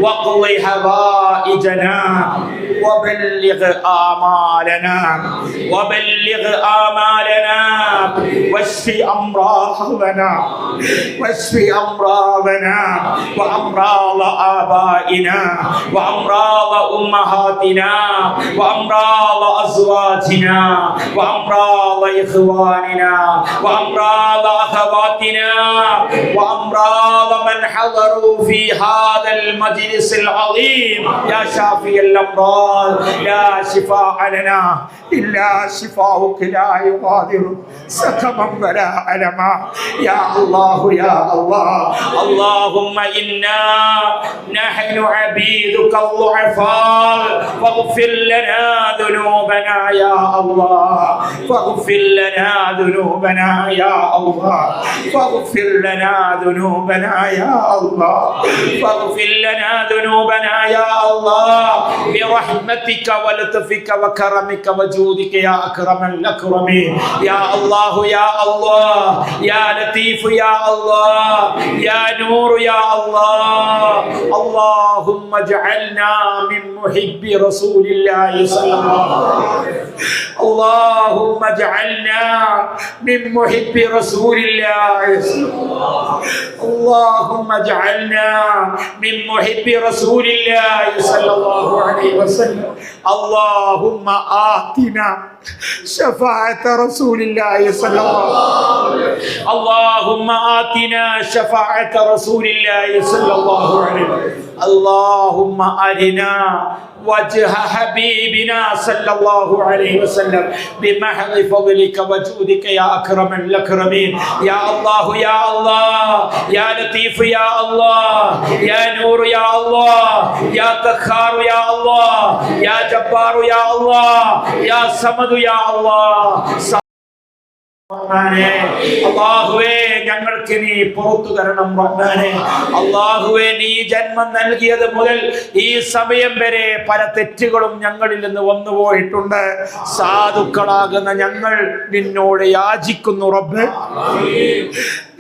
واقض حوائجنا وبلغ آمالنا واشف أمراضنا وأمراض آبائنا وأمراض أمهاتنا وأمراض أزواجنا وأمراض إخواننا وأمراض أخواتنا وأمراض من حضروا في هذا المجلس العظيم. يا شافي الأمراض لا شفاء لنا إلا شفاؤك لا يغادر سقما ولا ألما. يا الله يا الله. اللهم إنا نحن عبيدك الضعفاء فاغفر لنا ذنوبنا يا الله. فاغفر لنا ذنوبنا يا الله. فاغفر لنا ذنوبنا يا الله. فاغفر لنا ذنوبنا يا الله برحمتك ولطفك وكرمك وجودك يا أكرم الأكرمين. يا الله يا الله يا لطيف يا الله يا نور يا الله. اللهم اجعلنا من محب رسول الله صلى الله عليه وسلم. اللهم اجعلنا من محب رسول الله. اللهم اجعلنا من محب رسول الله صلى الله عليه وسلم. اللهم آتنا شفاعة رسول الله صلى الله عليه وسلم. اللهم آتنا شفاعة رسول الله صلى الله عليه وسلم. اللهم أرنا وجه حبيبنا صلى الله عليه وسلم بمحض فضلك وجودك يا أكرم الأكرمين. يا الله يا الله يا لطيف يا الله يا نور يا الله يا قهار يا الله يا جبار يا الله يا صمد يا الله. അല്ലാഹുവേ ഞങ്ങൾക്ക് നീ പുറത്തു തരണം റഹ്മാനേ. അല്ലാഹുവേ നീ ജന്മം നൽകിയത് മുതൽ ഈ സമയം വരെ പല തെറ്റുകളും ഞങ്ങളിൽ നിന്ന് വന്നുപോയിട്ടുണ്ട്. സാധുക്കളാകുന്ന ഞങ്ങൾ നിന്നോട് യാചിക്കുന്നു റബ്ബേ.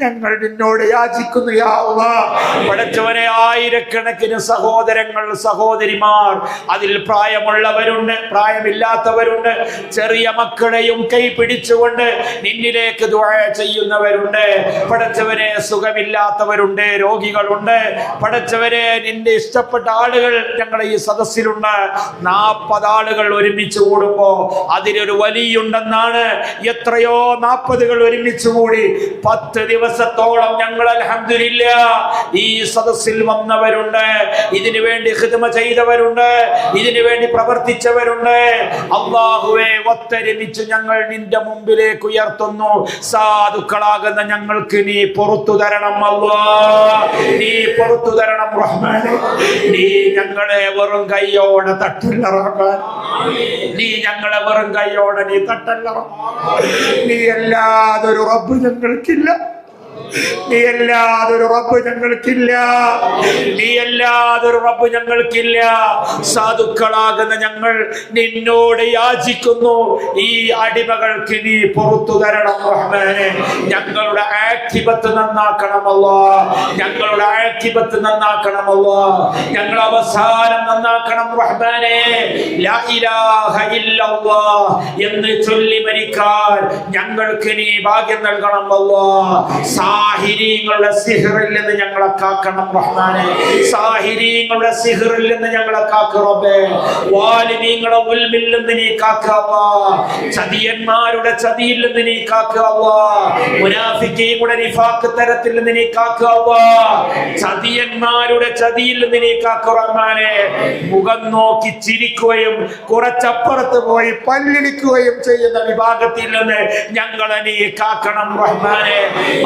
ഞങ്ങൾ നിന്നോട് യാചിക്കുന്നു യാ അല്ലാഹ്. പടച്ചവനെ ആയിരക്കണക്കിന് സഹോദരങ്ങൾ സഹോദരിമാർ അതിൽ പ്രായമുള്ളവരുണ്ട് പ്രായമില്ലാത്തവരുണ്ട് ചെറിയ മക്കളെയും കൈ പിടിച്ചുകൊണ്ട് നിന്നിലേക്ക് ദുആ ചെയ്യുന്നവരുണ്ട്. പടച്ചവനെ സുഖമില്ലാത്തവരുണ്ട് രോഗികളുണ്ട്. പടച്ചവനെ നിന്റെ ഇഷ്ടപ്പെട്ട ആളുകൾ ഞങ്ങളുടെ ഈ സദസ്സിലുണ്ട്. 40 ആളുകൾ ഒരുമിച്ച് കൂടുമ്പോ അതിലൊരു വലിയുണ്ടെന്നാണ്. എത്രയോ 40കൾ ഒരുമിച്ച് കൂടി 10 ദിവസത്തോളം ഞങ്ങൾ അൽഹംദുലില്ലാഹ് ഈ സദസ്സിൽ വന്നവരുണ്ട്. ഇതിനു വേണ്ടി ഖിദ്മ ചെയ്തവരുണ്ട്. ഇതിനു വേണ്ടി പ്രവർത്തിച്ചവരുണ്ട്. അല്ലാഹുവേ ഒത്തൊരുമിച്ച് ഞങ്ങൾ നിന്റെ മുമ്പിലേക്ക് ഉയർത്തുന്നു. സാധുക്കളാകുന്ന ഞങ്ങൾക്ക് നീ പുറത്തു തരണം അല്ലാഹ്. നീ പുറത്തു തരണം റഹ്മാനേ. നീ ഞങ്ങളെ വെറും കൈയോടെ തട്ടല്ല റഹ്മാൻ. നീ ഞങ്ങളെ വെറും കൈയോടെ നീ തട്ടല്ല റഹ്മാൻ. നീ അല്ലാതൊരു റബ്ബ് ഞങ്ങൾക്കില്ല. നീ അല്ലാതൊരു റബ്ബ് ഞങ്ങൾക്കില്ല, നീ അല്ലാതൊരു റബ്ബ് ഞങ്ങൾക്കില്ല. സാധുക്കളാകുന്ന ഞങ്ങൾ നിന്നോട് യാചിക്കുന്നു, ഈ അടിമകൾക്ക് നീ പുറത്തു തരണം റഹ്മാനെ. ഞങ്ങളുടെ ആഖിബത്ത് നന്നാക്കണമല്ലോ, ഞങ്ങളുടെ ആഖിബത്ത് നന്നാക്കണമല്ലോ, ഞങ്ങളുടെ അവസാനം നന്നാക്കണം റഹ്മാനെ. ലാ ഇലാഹ ഇല്ലല്ലാഹ് എന്ന് ചൊല്ലി മരിക്കാൻ ഞങ്ങൾക്ക് നീ ഭാഗ്യം നൽകണം അല്ലാഹ്. സാഹിരീങ്ങളുടെ സിഹറിൽ നിന്ന് ഞങ്ങളെ കാക്കണം റഹ്മാനെ, സാഹിരീങ്ങളുടെ സിഹറിൽ നിന്ന് ഞങ്ങളെ കാക്ക് റബ്ബേ. വാലിമീങ്ങളുടെ ഉൽമിൽ നിന്ന് നീ കാക്ക് അല്ലാഹ്, ചതിയന്മാരുടെ ചതിയിൽ നിന്ന് നീ കാക്ക് അല്ലാഹ്, മുനാഫിക്കീങ്ങളുടെ നിഫാഖ് തരത്തിൽ നിന്ന് നീ കാക്ക് അല്ലാഹ്, ചതിയന്മാരുടെ ചതിയിൽ നിന്ന് നീ കാക്ക് റഹ്മാനെ. മുഖം നോക്കി ചിരിക്കുകയും കുറച്ചപ്പുറത്ത് പോയി പല്ലിടിക്കുകയും ചെയ്യുന്ന വിഭാഗത്തിൽ നിന്ന് ഞങ്ങളെ നീ കാക്കണം റഹ്മാനെ.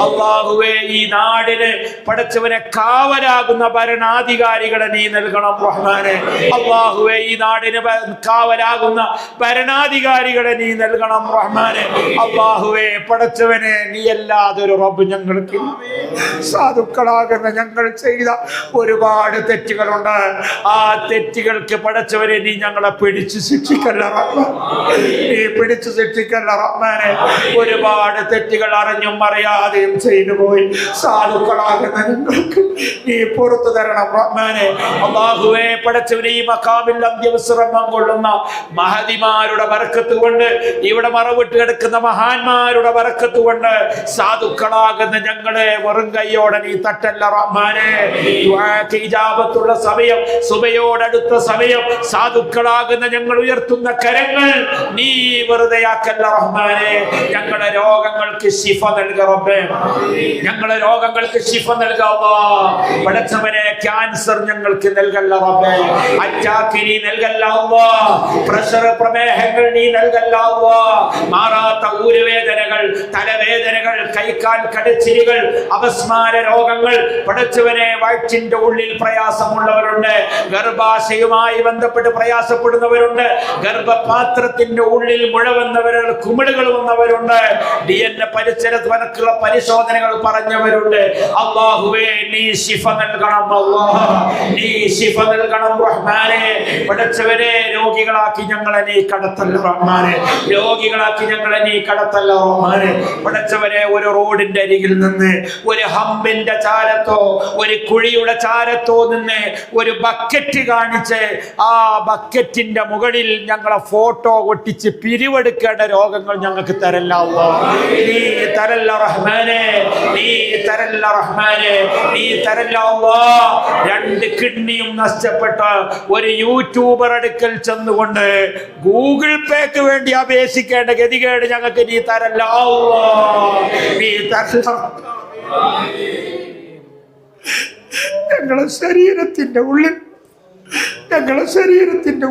അല്ലാഹുവേ, ഈ നാടിന് പടച്ചവനെ കാവലാകുന്ന ഭരണാധികാരികളെ നീ നൽകണം റഹ്മാനെ. അല്ലാഹുവേ, ഈ നാടിന് കാവലാകുന്ന ഭരണാധികാരികളെ നീ നൽകണം റഹ്മാനെ. അല്ലാഹുവേ, പടച്ചവനെ, നീ അല്ലാതൊരു റബ്ബ് ഞങ്ങൾക്ക്. സാധുക്കളാകുന്ന ഞങ്ങൾ ചെയ്ത ഒരുപാട് തെറ്റുകളുണ്ട്, ആ തെറ്റുകൾക്ക് പടച്ചവനെ നീ ഞങ്ങളെ പിടിച്ചു ശിക്ഷിക്കല്ല റഹ്മാൻ, നീ പിടിച്ചു ശിക്ഷിക്കല്ല റഹ്മാനെ. ഒരുപാട് തെറ്റുകൾ അറിഞ്ഞും അറിയാതെയും ചെയ്തു പോയി. സാധുക്കളാകുന്ന ഞങ്ങൾക്ക് നീ പുറത്തു തരണം റഹ്മാനെ. അല്ലാഹുവേ, പടച്ചവനെ, ഈ മഖാമിൽ അന്ത്യവിശ്രമം കൊള്ളുന്ന മഹദിമാരുടെ ബർക്കത്ത് കൊണ്ട്, ഇവിടെ മറവിട്ട് കിടക്കുന്ന മഹാന്മാരുടെ ബർക്കത്ത് കൊണ്ട് സാധുക്കളാകുന്ന ഞങ്ങളെ വെറും കൈയോടെ നീ തട്ടല്ല റഹ്മാനെ. ദുആക്ക് ഇജാബത്തുള്ള സമയം, സുബയോടടുത്ത സമയം, സാധുക്കളാകുന്ന ഞങ്ങൾ ഉയർത്തുന്ന കരങ്ങൾ നീ വെറുതെയാക്കല്ല റഹ്മാനെ. ഞങ്ങളുടെ രോഗങ്ങൾക്ക് ശിഫ നൽക റബ്ബേ, ഞങ്ങളുടെ രോഗങ്ങൾക്ക് ശിഫ നൽക അല്ലാഹ്. പടച്ചവനെ, ക്യാൻസർ ഞങ്ങൾക്ക് നൽകല്ല റബ്ബേ, അറ്റാക്ക് നീ നൽകല്ല അല്ലാഹ്, പ്രഷർ പ്രമേഹങ്ങൾ നീ നൽകല്ല അല്ലാഹ്, മാറാത്ത ഊരുവേദനകൾ, തലവേദനകൾ, കൈക്കാൽ കടച്ചിലുകൾ, അപസ്മാര രോഗങ്ങൾ, പടച്ചവനെ, വയറ്റിന്റെ ഉള്ളിൽ പ്രയാസമുള്ളവരുണ്ട്, ഗർഭാശയവുമായി ബന്ധപ്പെട്ട് പ്രയാസപ്പെടുന്നവരുണ്ട്, ഗർഭപാത്രത്തിന്റെ ഉള്ളിൽ മുഴ വന്നവരുണ്ട്, കുമിളുകൾ വന്നവരുണ്ട്, DNA പരിസരത്ത് വനക്കുള്ള പരിശോധനകൾ പറഞ്ഞവരുണ്ട്. അല്ലാഹുവേ, നീ ശിഫ നൽകണം അല്ലാഹ്, നീ ശിഫ നൽകണം റഹ്മാനെ. പടച്ചവനെ, രോഗികളാക്കി ഞങ്ങളെ നീ കടത്തല്ല റഹ്മാനെ, രോഗികളാക്കി ഞങ്ങളെ നീ കടത്തല്ല റഹ്മാനെ. പടച്ചവനെ, ഒരു റോഡിന്റെ അരികിൽ നിന്ന്, ഒരു ഹമ്പിന്റെ ചാരത്തോ ഒരു കുഴിയുടെ ചാരത്തോ നിന്ന് ഒരു ബക്കറ്റ് കാണിച്ച് ആ ബക്കറ്റിന്റെ മുകളിൽ ഞങ്ങളെ ഫോട്ടോ ഒട്ടിച്ച് പിരിവെടുക്കേണ്ട രോഗങ്ങൾ ഞങ്ങൾക്ക് തരല്ല അല്ലാഹ്, നീ തരല്ല റഹ്മാനെ, നീ തരല്ല റഹ്മാനെ, നീ തരല്ല അല്ലാഹ്. 2 കിഡ്നിയും നഷ്ടപ്പെട്ട ഒരു യൂട്യൂബർ അടുക്കൽ ചെന്നുകൊണ്ട് ഗൂഗിൾ പേക്ക് വേണ്ടി അപേക്ഷിക്കേണ്ട ഗതികേട് ഞങ്ങൾക്ക് നീ തരല്ല അല്ലാഹ്, നീ തരല്ല. ഞങ്ങളെ ശരീരത്തിന്റെ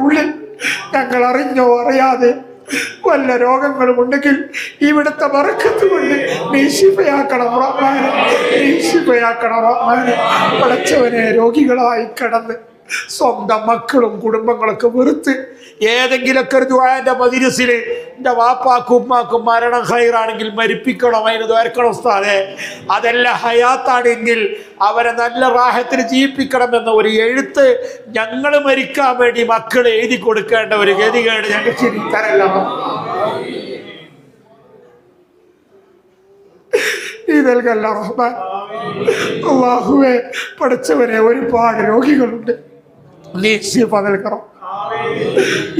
ഉള്ളിൽ ഞങ്ങൾ അറിഞ്ഞോ അറിയാതെ വല്ല രോഗങ്ങളും ഉണ്ടെങ്കിൽ ഇവിടുത്തെ ബർക്കത്ത് കൊണ്ട് നീ ശിഫയാക്കണം റഹ്മാനെ, നീ ശിഫയാക്കണം റഹ്മാനെ. പടച്ചവനെ, രോഗികളായി കിടന്ന് സ്വന്തം മക്കളും കുടുംബങ്ങളൊക്കെ വെറുത്ത് ഏതെങ്കിലൊക്കെ ഒരു ദുആന്റെ മജ്‌ലിസിൽ എൻ്റെ വാപ്പാക്കും ഉമ്മാക്കും മരണം ഹൈറാണെങ്കിൽ മരിപ്പിക്കണം, അതിന് ദ്വാരക്കണം ഉസ്താദേ. അതല്ല ഹയാത്താണെങ്കിൽ അവരെ നല്ല റാഹത്തിന് ജീവിപ്പിക്കണം എന്ന ഒരു എഴുത്ത് ഞങ്ങൾ മരിക്കാൻ വേണ്ടി മക്കൾ എഴുതി കൊടുക്കേണ്ട ഒരു ഗതികേട് ഞങ്ങൾക്ക് ചിരിക്കാനല്ല. നീ നൽകല്ല റഹ്മാൻ. അല്ലാഹുവേ, പടച്ചവനെ, ഒരുപാട് രോഗികളുണ്ട്, നീ ശിഫ നൽകണം.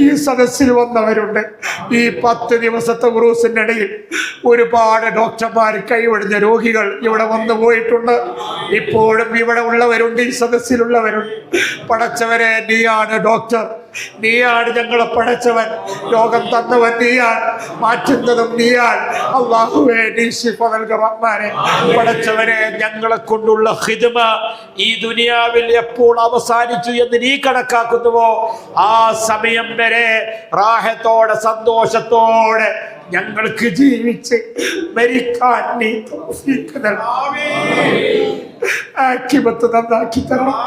ഈ സദസ്സിൽ വന്നവരുണ്ട്, ഈ 10 ദിവസത്തെ ഉറൂസിന്റെ ഇടയിൽ ഒരുപാട് ഡോക്ടർമാർ കൈവടിഞ്ഞ രോഗികൾ ഇവിടെ വന്നു പോയിട്ടുണ്ട്. ഇപ്പോഴും ഇവിടെ ഉള്ളവരുണ്ട്, ഈ സദസ്സിലുള്ളവരുണ്ട്. പടച്ചവരെ, നീയാണ് ഡോക്ടർ, നീയാണ് ഞങ്ങളെ പടച്ചവൻ, രോഗം തന്നവൻ നീയാണ്, മാറ്റുന്നതും നീയാണ്. അല്ലാഹുവേ, നീ ശിഫ നൽക റഹ്മാനെ. പടച്ചവനെ, ഞങ്ങളെ കൊണ്ടുള്ള ഖിദ്മ ഈ ദുനിയാവിൽ എപ്പോൾ അവസാനിച്ചു എന്ന് നീ കണക്കാക്കുന്നുവോ ആ സമയം വരെ റാഹത്തോടെ സന്തോഷത്തോടെ ഞങ്ങൾക്ക് ജീവിച്ച് മരിക്കാൻ നീ തൗഫീഖ് നൽകണം. ആഖിബത്ത് നന്നാക്കി തരണം,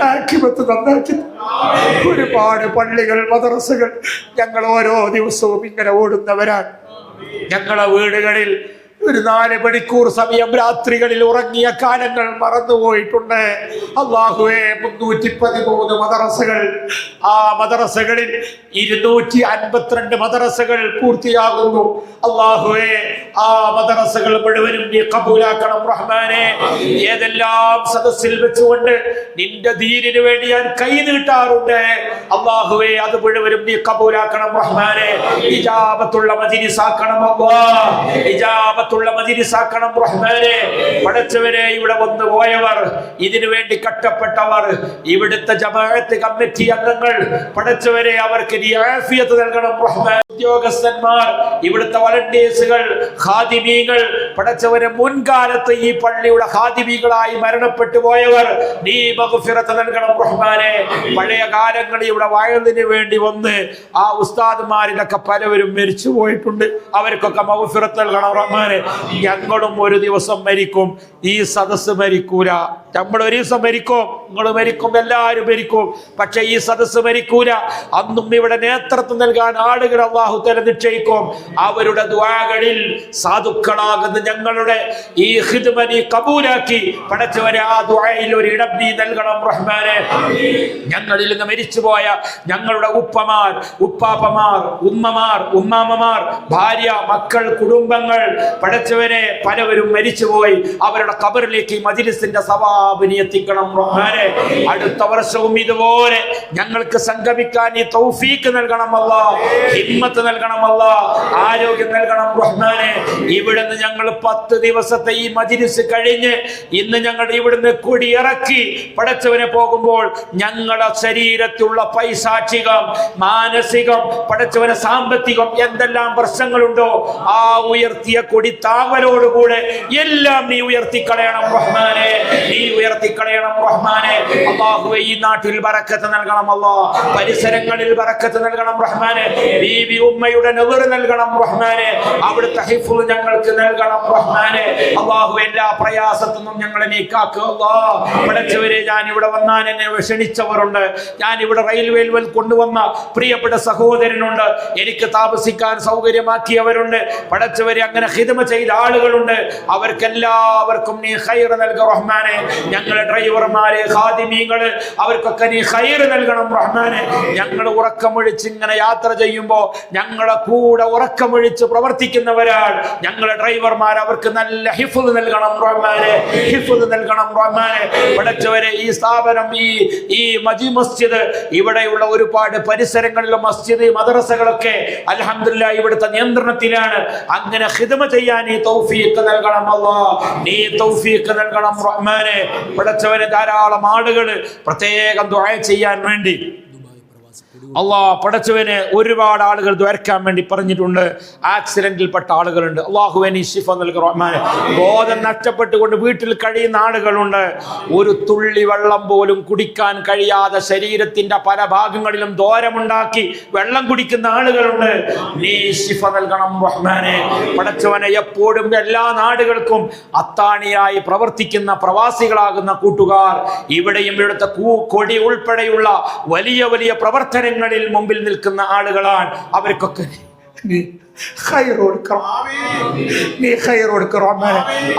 ആഖിബത്ത് നന്നാക്കി തരണം. ഒരുപാട് പള്ളികൾ, മദ്രസകൾ ഞങ്ങൾ ഓരോ ദിവസവും ഇങ്ങനെ ഓടുന്നവരാണ്. ഞങ്ങളെ വീടുകളിൽ ഒരു 4 മണിക്കൂർ സമയം രാത്രികളിൽ ഉറങ്ങിയ കാലങ്ങൾ മറന്നുപോയിട്ടുണ്ട്. അല്ലാഹുവേ, 313 മദ്രസകൾ, ആ മദ്രസകളിൽ 252 മദ്രസകൾ പൂർത്തിയാകുന്നു. അല്ലാഹുവേ, ആ മദ്രസകൾ മുഴുവനും നീ കബൂലാക്കണം റഹ്മാനെ. ഏതെല്ലാം സദസ്സിൽ വെച്ചുകൊണ്ട് നിന്റെ ദീനിന് വേണ്ടി ഞാൻ കൈ നീട്ടാറുണ്ട്, അല്ലാഹുവേ, അത് മുഴുവനും നീ കബൂലാക്കണം റഹ്മാനെ. ഇജാബത്തുള്ള മജ്‌ലിസാക്കണം അല്ലാഹ്, ഇജാബത്തുള്ള മജ്‌ലിസാക്കണം റഹ്മാനെ. പടച്ചവരെ, ഇവിടെ വന്നു പോയവർ, ഇതിനു വേണ്ടി കഷ്ടപ്പെട്ടവർ, ഇവിടുത്തെ ജമാഅത്ത് കമ്മിറ്റി അംഗങ്ങൾ, പടച്ചവരെ, അവർക്ക് നീ ആഫിയത്ത് നൽകണം റഹ്മാൻ. ഉദ്യോഗസ്ഥന്മാർ, ഇവിടുത്തെ വളണ്ടിയേഴ്സുകൾ, ഖാദിമീങ്ങൾ, പടച്ചവരെ, മുൻകാലത്ത് ഈ പള്ളിയുടെ ഖാദിമീങ്ങളായി മരണപ്പെട്ടു പോയവർ, നീ മഗ്ഫിറത്ത് നൽകണം റഹ്മാനെ. പഴയ കാലങ്ങളിൽ ഇവിടെ വയലിന് വേണ്ടി വന്ന് ആ ഉസ്താദ്മാരിലൊക്കെ പലവരും മരിച്ചു പോയിട്ടുണ്ട്, അവർക്കൊക്കെ മഗ്ഫിറത്ത് നൽകണം റഹ്മാനെ. ഞങ്ങളും ഒരു ദിവസം മരിക്കും, ഈ സദസ്സ് മരിക്കൂല. നമ്മൾ ഒരു ദിവസം മരിക്കും, നിങ്ങൾ മരിക്കും, എല്ലാവരും മരിക്കും, പക്ഷെ ഈ സദസ്സ് മരിക്കൂല. അന്നും ഇവിടെ നേതൃത്വം നൽകാൻ ആളുകൾ അല്ലാഹു തആല നിശ്ചയിക്കും. അവരുടെ ദുആകളിൽ സാധുക്കളാകുന്ന ഞങ്ങളുടെ ഈ ഖിദ്മത്ത് നീ കബൂലാക്കി പടച്ചവരെ, ആ ദുആയിൽ ഒരു ഇടം നീ നൽകണം റഹ്മാനെ. ഞങ്ങളിൽ നിന്ന് മരിച്ചുപോയ ഞങ്ങളുടെ ഉപ്പമാർ, ഉപ്പാപ്പമാർ, ഉമ്മമാർ, ഉമ്മാമ്മമാർ, ഭാര്യ, മക്കൾ, കുടുംബങ്ങൾ, പടച്ചവരെ, പലവരും മരിച്ചുപോയി. അവരുടെ ഖബറിലേക്ക് മജ്‌ലിസിന്റെ സവാബ് നീ എത്തിക്കണം റഹ്മാനെ. അടുത്ത വർഷവും ഇതുപോലെ ഞങ്ങൾക്ക് സംഗമിക്കാൻ നീ തൗഫീഖ് നൽകണം അല്ലാഹ്, ഹിമ്മത്ത് നൽകണം അല്ലാഹ്, ആരോഗ്യം നൽകണം റഹ്മാനെ. ഇവിടുന്ന് ഞങ്ങൾ 10 ദിവസത്തെ ഈ മജ്‌ലിസ് കഴിഞ്ഞ് ഇന്ന് ഞങ്ങൾ ഇവിടുന്ന് കൊടിയിറക്കി പടച്ചവനെ പോകുമ്പോൾ ഞങ്ങളുടെ ശരീരത്തിലുള്ള പൈശാചികം, മാനസികം, പടച്ചവനെ സാമ്പത്തികം എന്തെല്ലാം പ്രശ്നങ്ങളുണ്ടോ ആ ഉയർത്തിയ കൊടി താവലോടുകൂടെ എല്ലാം നീ ഉയർത്തിക്കളയണം റഹ്മാനെ, നീ ഉയർത്തിക്കളയണം റഹ്മാനെ. അല്ലാഹുവേ, ഈ നാട്ടിൽ ബറക്കത്ത് നൽകണം അല്ലാഹ്, പരിസരങ്ങളിൽ ബറക്കത്ത് നൽകണം റഹ്മാനെ. ബീവി ഉമ്മയുടെ നദർ നൽകണം റഹ്മാനെ, അവിടുത്തെ ഹിഫ്ള് ഞങ്ങൾക്ക് നൽകണം റഹ്മാനെ. അല്ലാഹു, എല്ലാ പ്രയാസത്തിൽ നിന്നും ഞങ്ങളെ നീ കാക്കുക അല്ലാഹ്. പടച്ചവരെ, ഞാൻ ഇവിടെ വന്നാൽ എന്നെ ക്ഷണിച്ചവരുണ്ട്, ഞാൻ ഇവിടെ റെയിൽവേയിൽ കൊണ്ടുവന്ന പ്രിയപ്പെട്ട സഹോദരനുണ്ട്, എനിക്ക് താമസിക്കാൻ സൗകര്യമാക്കിയവരുണ്ട്, പടച്ചവരെ, അങ്ങനെ ഖിദ്മ ചെയ്ത ആളുകളുണ്ട്. അവർക്കെല്ലാവർക്കും നീ ഖൈർ നൽകുക റഹ്മാനെ. ഞങ്ങളെ ഡ്രൈവർമാരെ, ഖാദിമീങ്ങള്, അവർക്കൊക്കെ നീ ഖൈർ നൽകണം റഹ്മാനെ. ഞങ്ങൾ ഉറക്കമൊഴിച്ച് ഇങ്ങനെ യാത്ര ചെയ്യുമ്പോൾ ഞങ്ങളെ കൂടെ ഉറക്കമൊഴിച്ച് പ്രവർത്തിക്കുന്നവരാണ് ഞങ്ങളെ ഡ്രൈവർമാർ, അവർക്ക് നല്ല ഹിഫ്ള് നൽകണം റഹ്മാനെ, ഹിഫ്ള് നൽകണം റഹ്മാനെ. പടച്ചവരെ, ഈ സ്ഥാപനം, ഈ മസ്ജിദ്, ഇവിടെയുള്ള ഒരുപാട് പരിസരങ്ങളിലെ മസ്ജിദ്, മദ്രസകളൊക്കെ അൽഹംദുലില്ലാഹ് ഇവിടുത്തെ നിയന്ത്രണത്തിലാണ്. അങ്ങനെ ഖിദ്മ ചെയ്യാൻ നീ തൗഫീഖ് നൽകണം അല്ലാഹ്, നീ തൗഫീഖ് നൽകണം റഹ്മാനെ. പടച്ചവരെ, ധാരാളം ആളുകൾ പ്രത്യേകം ദുആ ചെയ്യാൻ വേണ്ടി അള്ളാഹ് പടച്ചവനെ ഒരുപാട് ആളുകൾ ദ്വാരക്കാൻ വേണ്ടി പറഞ്ഞിട്ടുണ്ട്. ആക്സിഡന്റിൽപ്പെട്ട ആളുകളുണ്ട്, അള്ളാഹുവേ നീ ശിഫ നൽകുക റഹ്മാനെ. ബോധം നഷ്ടപ്പെട്ടുകൊണ്ട് വീട്ടിൽ കഴിയുന്ന ആളുകളുണ്ട്, ഒരു തുള്ളി വെള്ളം പോലും കുടിക്കാൻ കഴിയാതെ ശരീരത്തിന്റെ പല ഭാഗങ്ങളിലും ദോരമുണ്ടാക്കി വെള്ളം കുടിക്കുന്ന ആളുകളുണ്ട്. നീ ശിഫ നൽകണം റഹ്മാനെ. പടച്ചവനെ, എപ്പോഴും എല്ലാ നാടുകൾക്കും അത്താണിയായി പ്രവർത്തിക്കുന്ന പ്രവാസികളാകുന്ന കൂട്ടുകാർ, ഇവിടെയും ഇവിടുത്തെ കൊടി ഉൾപ്പെടെയുള്ള വലിയ വലിയ പ്രവർത്തനങ്ങളിൽ മുമ്പിൽ നിൽക്കുന്ന ആളുകളാണ്. അവർക്കൊക്കെ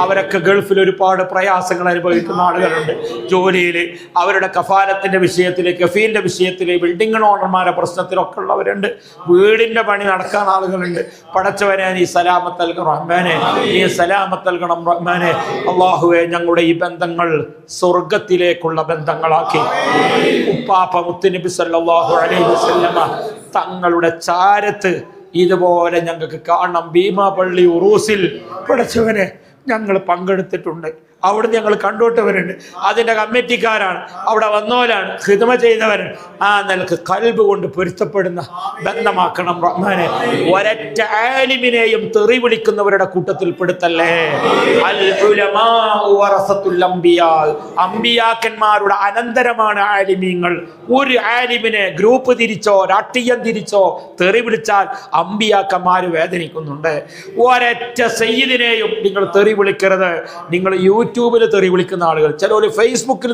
അവരൊക്കെ ഗൾഫിൽ ഒരുപാട് പ്രയാസങ്ങൾ അനുഭവിക്കുന്ന ആളുകളുണ്ട്. ജോലിയിൽ, അവരുടെ കഫാലത്തിന്റെ വിഷയത്തിൽ, കഫീലിന്റെ വിഷയത്തിൽ, ബിൽഡിംഗ് ഓണർമാരുടെ പ്രശ്നത്തിലൊക്കെ ഉള്ളവരുണ്ട്. വീടിന്റെ പണി നടക്കാൻ ആളുകളുണ്ട്. പടച്ചവനെ, നീ സലാമത്ത് നൽകണം റഹ്മാനെ, നീ സലാമത്ത് നൽകണം റഹ്മാനെ. അല്ലാഹുവേ, ഞങ്ങളുടെ ഈ ബന്ധങ്ങൾ സ്വർഗത്തിലേക്കുള്ള ബന്ധങ്ങളാക്കി ഉപ്പാപ്പ മുത്തുനബി സല്ലല്ലാഹു അലൈഹി വസല്ലമ തങ്ങളുടെ ചാരത്ത് ഇതുപോലെ ഞങ്ങൾക്ക് കാണണം. ഭീമാ പള്ളി ഉറൂസിൽ പടച്ചവനെ ഞങ്ങൾ പങ്കെടുത്തിട്ടുണ്ട്. അവിടെ ഞങ്ങൾ കണ്ടോട്ടവരുണ്ട്, അതിന്റെ കമ്മിറ്റിക്കാരാണ്, അവിടെ വന്നോലാണ്, ഖിദ്മ ചെയ്തവരാണ്. ആ നിലക്ക് ഖൽബ് കൊണ്ട് പൊരുത്തപ്പെടുന്ന ബന്ധമാക്കണം റഹ്മാനെ. ഒരൊറ്റ ആലിമിനെയും തെറി വിളിക്കുന്നവരുടെ കൂട്ടത്തിൽ പെടുത്തല്ലേ. അൽ ഉലമാഉ വറസത്തുൽ അംബിയാ, അംബിയാക്കന്മാരുടെ അനന്തരമാണ് ആലിമീങ്ങൾ. ഒരു ആലിമിനെ ഗ്രൂപ്പ് തിരിച്ചോ രാഷ്ട്രീയം തിരിച്ചോ തെറി വിളിച്ചാൽ അംബിയാക്കന്മാർ വേദനിക്കുന്നുണ്ട്. ഒരൊറ്റ സയ്യിദിനെയും നിങ്ങൾ തെറി വിളിക്കരുത്. നിങ്ങൾ യൂട്യൂബിൽ തെറി വിളിക്കുന്ന ആളുകൾ, ചിലവർ ഫേസ്ബുക്കിൽ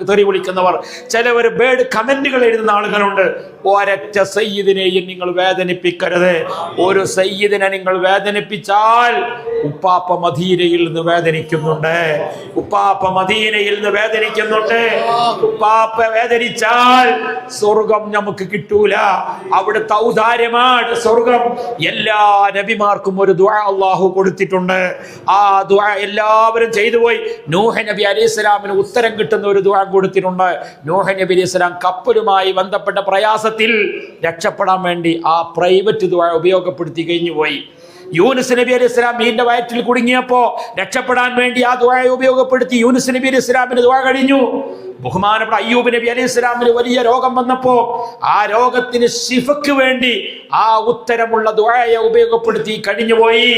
തെറി വിളിക്കുന്നവർ, ചിലവർ ബേഡ് കമന്റുകൾ എഴുതുന്ന ആളുകളുണ്ട്. ഒരൊറ്റ സയ്യിദിനെയും നിങ്ങൾ വേദനിപ്പിക്കരുത്. ഒരു സയ്യിദിനെ നിങ്ങൾ വേദനിപ്പിച്ചാൽ ഉപ്പാപ്പ മദീനയിൽ നിന്ന് വേദനിക്കുന്നുണ്ട്. ഉപ്പാപ്പ മദീനയിൽ നിന്ന് വേദനിക്കുന്നുണ്ട്. ഉപ്പാപ്പ വേദനിച്ചാൽ സ്വർഗം നമുക്ക് കിട്ടൂല. അവിടുത്തെ ഔദാര്യമാണ് സ്വർഗം. എല്ലാ നബിമാർക്കും ഒരു ദുആ അല്ലാഹു കൊടുത്തിട്ടുണ്ട്. ആ ദുആ എല്ലാവരും ചെയ്തു പോയി. നൂഹ് നബി അലൈഹിസ്സലാമിന് ഉത്തരം കിട്ടുന്ന ഒരു ദുആ കൊടുത്തിട്ടുണ്ട്. നൂഹ് നബി അലൈഹിസ്സലാം കപ്പലുമായി ബന്ധപ്പെട്ട പ്രയാസത്തിൽ രക്ഷപ്പെടാൻ വേണ്ടി ആ പ്രൈവറ്റ് ദുആ ഉപയോഗപ്പെടുത്തി കഴിഞ്ഞു പോയി. യൂനുസ് നബി അലൈഹി സ്വലാം മീനിന്റെ വയറ്റിൽ കുടുങ്ങിയപ്പോ രക്ഷപ്പെടാൻ വേണ്ടി ആ ദുആ ഉപയോഗപ്പെടുത്തി. യൂനുസ് നബി അലൈഹി സ്വലാമിന് ദുആ കഴിഞ്ഞു. ബഹുമാനപ്പെട്ട അയ്യൂബ് നബി അലൈഹി സ്വലാമിന് വലിയ രോഗം വന്നപ്പോ ആ രോഗത്തിന് ശിഫക്ക് വേണ്ടി ആ ഉത്തരമുള്ള ദുആയെ ഉപയോഗപ്പെടുത്തി കഴിഞ്ഞുപോയി.